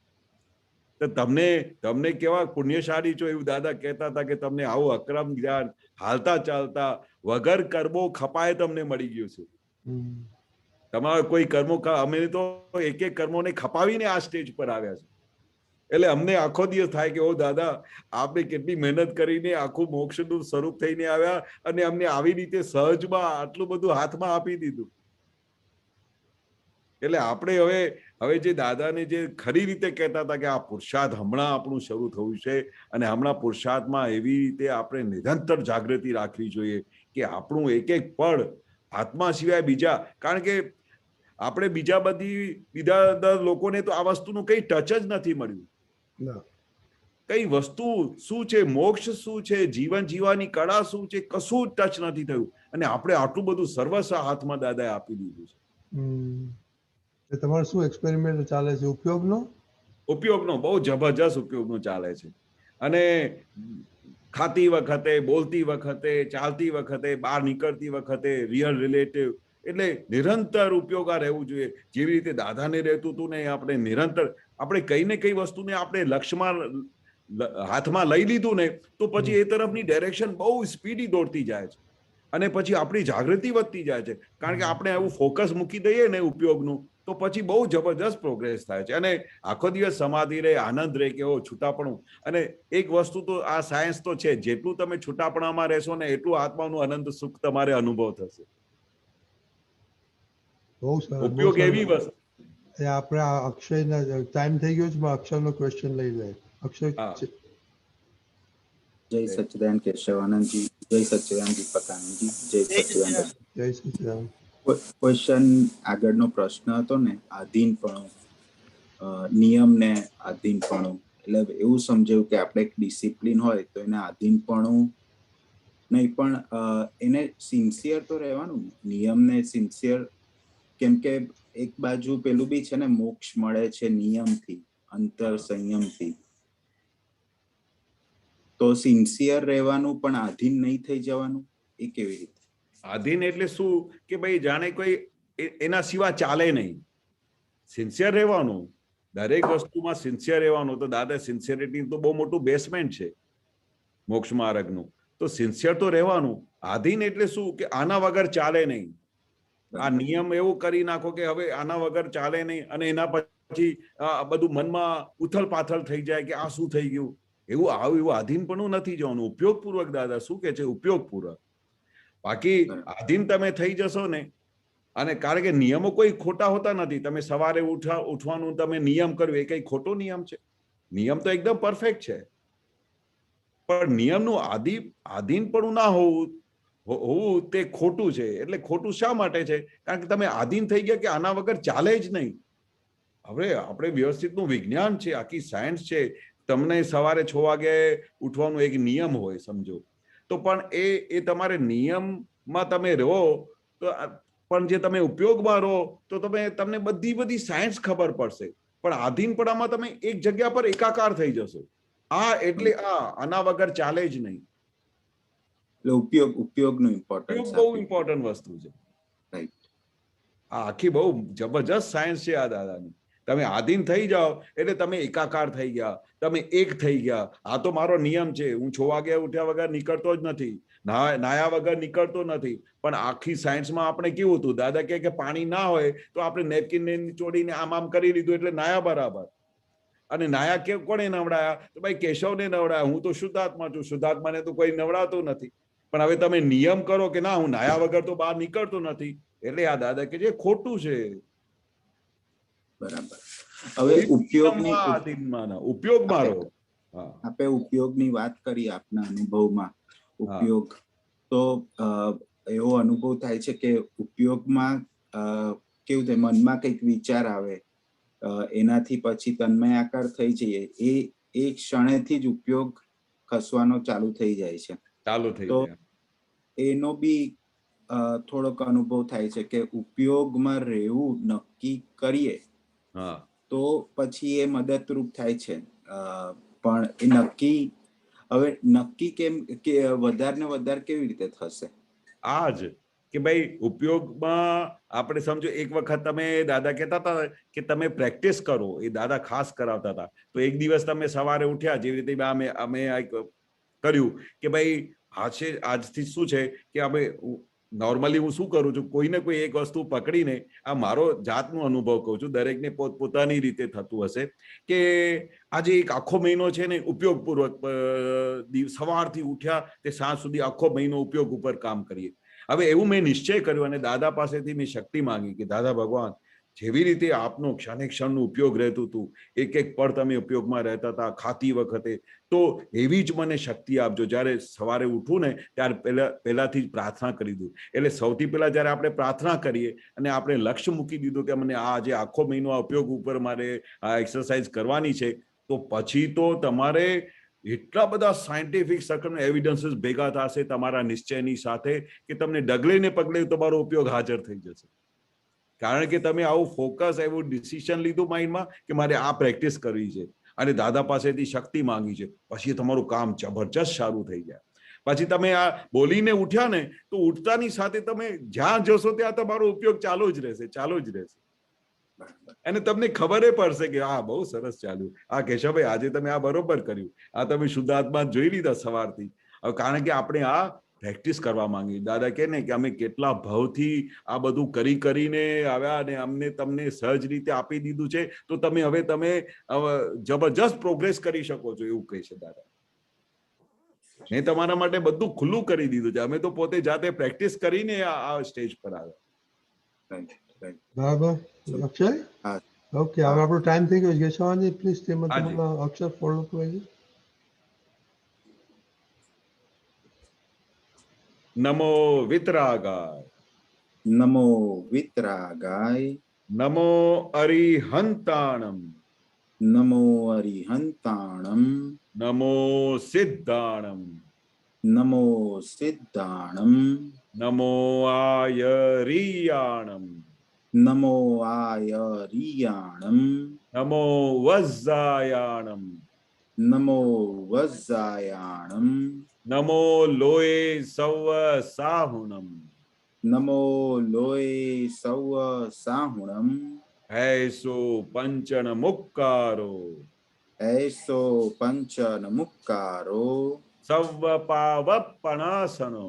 તો તમને કેવા પુણ્યશાળી છો એવું દાદા કહેતા હતા કે તમને આવું અક્રમ જ્ઞાન હાલતા ચાલતા વગર કરબો ખપાય તમને મળી ગયું છે. તમારા કોઈ કર્મો અમે તો એક એક કર્મોને ખપાવીને આ સ્ટેજ પર આવ્યા છે. એટલે અમને આખો દિવસ થાય કે ઓ દાદા, આપે કેટલી મહેનત કરીને આખું મોક્ષનું સ્વરૂપ થઈને આવ્યા અને અમને આવી રીતે સહજમાં આટલું બધું હાથમાં આપી દીધું. એટલે આપણે હવે જે દાદાને જે ખરી રીતે કહેતા હતા કે આ પુરુષાર્થ હમણાં આપણું શરૂ થયું છે અને હમણાં પુરુષાર્થમાં એવી રીતે આપણે નિરંતર જાગૃતિ રાખવી જોઈએ કે આપણું એક એક પળ આત્મા સિવાય બીજા, કારણ કે આપણે બીજા લોકોને તો આ વસ્તુનું કઈ ટચ જ નથી મળ્યું. કઈ વસ્તુ શું છે, મોક્ષ શું છે, જીવન જીવવાની કળા શું છે, કશું ટચ નથી થયું અને આપણે આટલું બધું સર્વસ્વ હાથમાં દાદાએ આપી દીધું છે. તમારો શું એક્સપેરિમેન્ટ ચાલે છે? ઉપયોગનો બહુ જબરજસ્ત ઉપયોગનો ચાલે છે. અને ખાતી વખતે, બોલતી વખતે, ચાલતી વખતે, બહાર નીકળતી વખતે, રિયલ રિલેટિવ, એટલે નિરંતર ઉપયોગ આ રહેવું જોઈએ. જેવી રીતે દાદાને રહેતું હતું ને, આપણે નિરંતર આપણે કઈ ને કઈ વસ્તુને આપણે લક્ષ્યમાં હાથમાં લઈ લીધું ને તો પછી એ તરફની ડાયરેક્શન બહુ સ્પીડી દોડતી જાય છે અને પછી આપણી જાગૃતિ વધતી જાય છે. કારણ કે આપણે એવું ફોકસ મૂકી દઈએ ને ઉપયોગનું, તો પછી બહુ જબરજસ્ત પ્રોગ્રેસ થાય છે અને આખો દિવસ સમાધિ રહે, આનંદ રહે કે છૂટાપણું. અને એક વસ્તુ તો આ સાયન્સ તો છે, જેટલું તમે છૂટાપણામાં રહેશો ને એટલું આત્માનું અનંત સુખ તમારે અનુભવ થશે. બહુ સરસ. ઉપયોગ એવી વસ્તુ. આપણે અક્ષયના ટાઈમ થઈ ગયો છે, અક્ષયનો ક્વેશ્ચન લઈ લે. અક્ષય. જય સચ્ચિદાનંદ કેશવાનંદજી, જય સચ્ચિદાનંદ દીપકાનંદજી, જય સચ્ચિદાનંદ. જય સચ્ચિદાનંદ. ક્વેશ્ચન આગળનો પ્રશ્ન હતો ને, આધીનપણું, નિયમ ને આધીનપણું. એટલે એવું સમજાયું કે આપણે એક ડિસિપ્લિન હોય તો એને આધીનપણું નહીં, પણ એને સિન્સિયર તો રહેવાનું. નિયમને સિન્સિયર, કેમ કે એક બાજુ પેલું બી છે ને, મોક્ષ મળે છે નિયમથી, અંતર સંયમથી. તો સિન્સિયર રહેવાનું પણ આધીન નહીં થઈ જવાનું, એ કેવી રીતે? આધીન એટલે શું કે ભાઈ જાણે કોઈ એના સિવાય ચાલે નહીં. સિન્સિયર રહેવાનું, દરેક વસ્તુમાં સિન્સિયર રહેવાનું. તો દાદા સિન્સિયરિટી તો બહુ મોટું બેસમેન્ટ છે મોક્ષ માર્ગનું. તો સિન્સિયર તો રહેવાનું. આધીન એટલે શું કે આના વગર ચાલે નહીં. આ નિયમ એવું કરી નાખો કે હવે આના વગર ચાલે નહીં અને એના પછી બધું મનમાં ઉથલ પાથલ થઈ જાય કે આ શું થઈ ગયું. એવું આધીનપણું નથી જવાનું. ઉપયોગપૂર્વક દાદા શું કે છે? ઉપયોગપૂર્વક. બાકી આધીન તમે થઈ જશો ને, અને કારણ કે નિયમો કોઈ ખોટા હોતા નથી. તમે સવારે ઉઠવાનું તમે નિયમ કર્યો, એ કઈ ખોટો નિયમ છે? નિયમ તો એકદમ પરફેક્ટ છે. પણ નિયમનું આધીનપણું ના હોવું તે ખોટું છે. એટલે ખોટું શા માટે છે? કારણ કે તમે આધીન થઈ ગયા કે આના વગર ચાલે જ નહીં. હવે આપણે વ્યવસ્થિતનું વિજ્ઞાન છે, આખી સાયન્સ છે. તમને સવારે 6 વાગે ઉઠવાનું એક નિયમ હોય સમજો, તો પણ એ તમારે નિયમમાં તમે રહો તો, પણ જે તમે ઉપયોગમાં રહો તો તમને બધી સાયન્સ ખબર પડશે. પણ આધીનપણામાં તમે એક જગ્યા પર એકાકાર થઈ જશો. એટલે આના વગર ચાલે જ નહીં. ઉપયોગનું ઇમ્પોર્ટન્સ બહુ ઇમ્પોર્ટન્ટ વસ્તુ છે. આ આખી બહુ જબરજસ્ત સાયન્સ છે આ દાદાની. તમે આધીન થઈ જાઓ એટલે તમે એકાકાર થઈ ગયા, તમે એક થઈ ગયા. આ તો મારો નિયમ છે, હું 6 વાગે ઉઠ્યા વગર નીકળતો જ નથી, નાયા વગર નીકળતો નથી. પણ આખી સાયન્સમાં આપણે કેવું હતું, દાદા કે પાણી ના હોય તો આપણે નેપકિન ચોડીને આમ કરી લીધું એટલે નાયા બરાબર. અને નાયા કોને નવડાયા? તો ભાઈ કેશવને નવડાયા. હું તો શુદ્ધાત્મા છું, શુદ્ધાત્માને તો કોઈ નવડાતું નથી. પણ હવે તમે નિયમ કરો કે ના, હું નાયા વગર તો બહાર નીકળતો નથી, એટલે આ દાદા કે જે ખોટું છે. બરાબર. હવે ઉપયોગમાં રહો. આપણે ઉપયોગની વાત કરી આપના અનુભવમાં. ઉપયોગ તો એવો અનુભવ થાય છે કે ઉપયોગમાં કેવું થાય, મનમાં કંઈક વિચાર આવે, એનાથી પછી તન્મયાકાર થઈ જઈએ, એ ક્ષણેથી જ ઉપયોગ ખસવાનો ચાલુ થઈ જાય છે. તો એનો બી થોડોક અનુભવ થાય છે કે ઉપયોગમાં રહેવું નક્કી કરીએ તો પછી એ મદદરૂપ થાય છે. પણ એ નક્કી કેમ કે વધારે ને વધારે કેવી રીતે થશે? આ જ કે ભાઈ ઉપયોગમાં આપણે સમજો, એક વખત તમે દાદા કહેતા હતા કે તમે પ્રેક્ટિસ કરો, એ દાદા ખાસ કરાવતા હતા. તો એક દિવસ તમે સવારે ઉઠ્યા, જેવી રીતે અમે કર્યું કે ભાઈ આજથી શું છે કે અમે નોર્મલી હું શું કરું છું, કોઈને કોઈ એક વસ્તુ પકડીને, આ મારો જાતનો અનુભવ કહું છું, દરેકને પોતપોતાની રીતે થતું હશે કે આજે એક આખો મહિનો છે ને ઉપયોગપૂર્વક સવારથી ઉઠ્યા તે સાંજ સુધી આખો મહિનો ઉપયોગ ઉપર કામ કરીએ. હવે એવું મેં નિશ્ચય કર્યો અને દાદા પાસેથી મેં શક્તિ માંગી કે દાદા ભગવાન, જેવી રીતે આપનો ક્ષણે ક્ષણનો ઉપયોગ રહેતું હતું, એક એક પળ તમે ઉપયોગમાં રહેતા હતા ખાતી વખતે, તો એવી જ મને શક્તિ આપજો. જ્યારે સવારે ઉઠું ને ત્યારે પહેલાથી જ પ્રાર્થના કરી દઉં. એટલે સૌથી પહેલા જ્યારે આપણે પ્રાર્થના કરીએ અને આપણે લક્ષ્ય મૂકી દીધું કે મને આજે આખો મહિનો આ ઉપયોગ ઉપર મારે આ એક્સરસાઇઝ કરવાની છે, તો પછી તો તમારે એટલા બધા સાયન્ટિફિક સર્કલ એવિડન્સીસ ભેગા થશે તમારા નિશ્ચયની સાથે કે તમને ડગલે ને પગલે તમારો ઉપયોગ હાજર થઈ જશે. કારણ કે તમે આવું ફોકસ, એવું ડિસિઝન લીધું માઇન્ડમાં કે મારે આ પ્રેક્ટિસ કરવી છે અને દાદા પાસેથી શક્તિ માંગી છે, પછી તમારું કામ જબરજસ્ત સારું થઈ જાય. પછી તમે આ બોલીને ઉઠ્યા ને તો ઉઠતાની સાથે તમે જ્યાં જશો ત્યાં તમારો ઉપયોગ ચાલુ જ રહેશે. અને તમને ખબર પડશે કે હા બહુ સરસ ચાલ્યું, આ કેશવભાઈ આજે તમે આ બરોબર કર્યું, આ તમે શુદ્ધાત્મા જોઈ લીધા સવારથી. હવે કારણ કે આપણે આ પ્રેક્ટિસ કરવા માંગી. દાદા કહે ને કે અમે કેટલા ભાવથી આ બધું કરીને આવ્યા અને અમને તમને સહજ રીતે આપી દીધું છે, તો તમે જબરજસ્ત પ્રોગ્રેસ કરી શકો છો, એવું કહે છે દાદા. મેં તમારા માટે બધું ખુલ્લું કરી દીધું છે. અમે તો પોતે જાતે પ્રેક્ટિસ કરીને આ સ્ટેજ પર આવ્યા. બરાબર. અક્ષય, ઓકે, હવે આપણો ટાઈમ થઈ ગયો છે. કેશવાનજી પ્લીઝ તેમાં તમારા અક્ષર ફોલો કરજો. નમો વિતરાગાય, નમો વિતરાગાય, નમો અરિહંતાણમ, નમો અરિહંતાણમ, નમો સિદ્ધાણમ, નમો સિદ્ધાણમ, નમો આયરિયાણમ, નમો આયરિયાણમ, નમો વજ્જાયાણમ, નમો વજ્જાયાણમ, નમો લોય સવ સાહુણમ, નમો લોય સવ સાહુણમ, હૈસો પંચન મુક્કારો, એસો પંચન મુક્કારો, સવ પાવપણાસનો,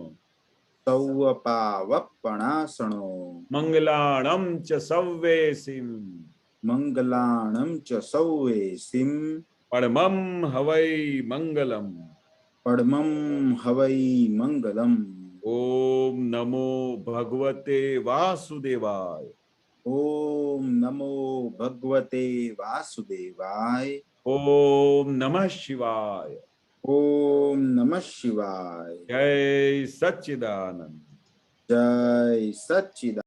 સૌ પાવપણાસણો, મંગલાણમ ચ સવ્વેસિમ, મંગલાણમ ચ સૌવેસિમ, પરમમ હવૈ મંગલમ, પડમમ હવૈ મંગલમ. ઓમ નમો ભગવતે વાસુદેવાય, ઓમ નમો ભગવતે વાસુદેવાય, ઓમ નમઃ શિવાય, ઓમ નમઃ શિવાય. જય સચ્ચિદાનંદ, જય સચ્ચિદાનંદ.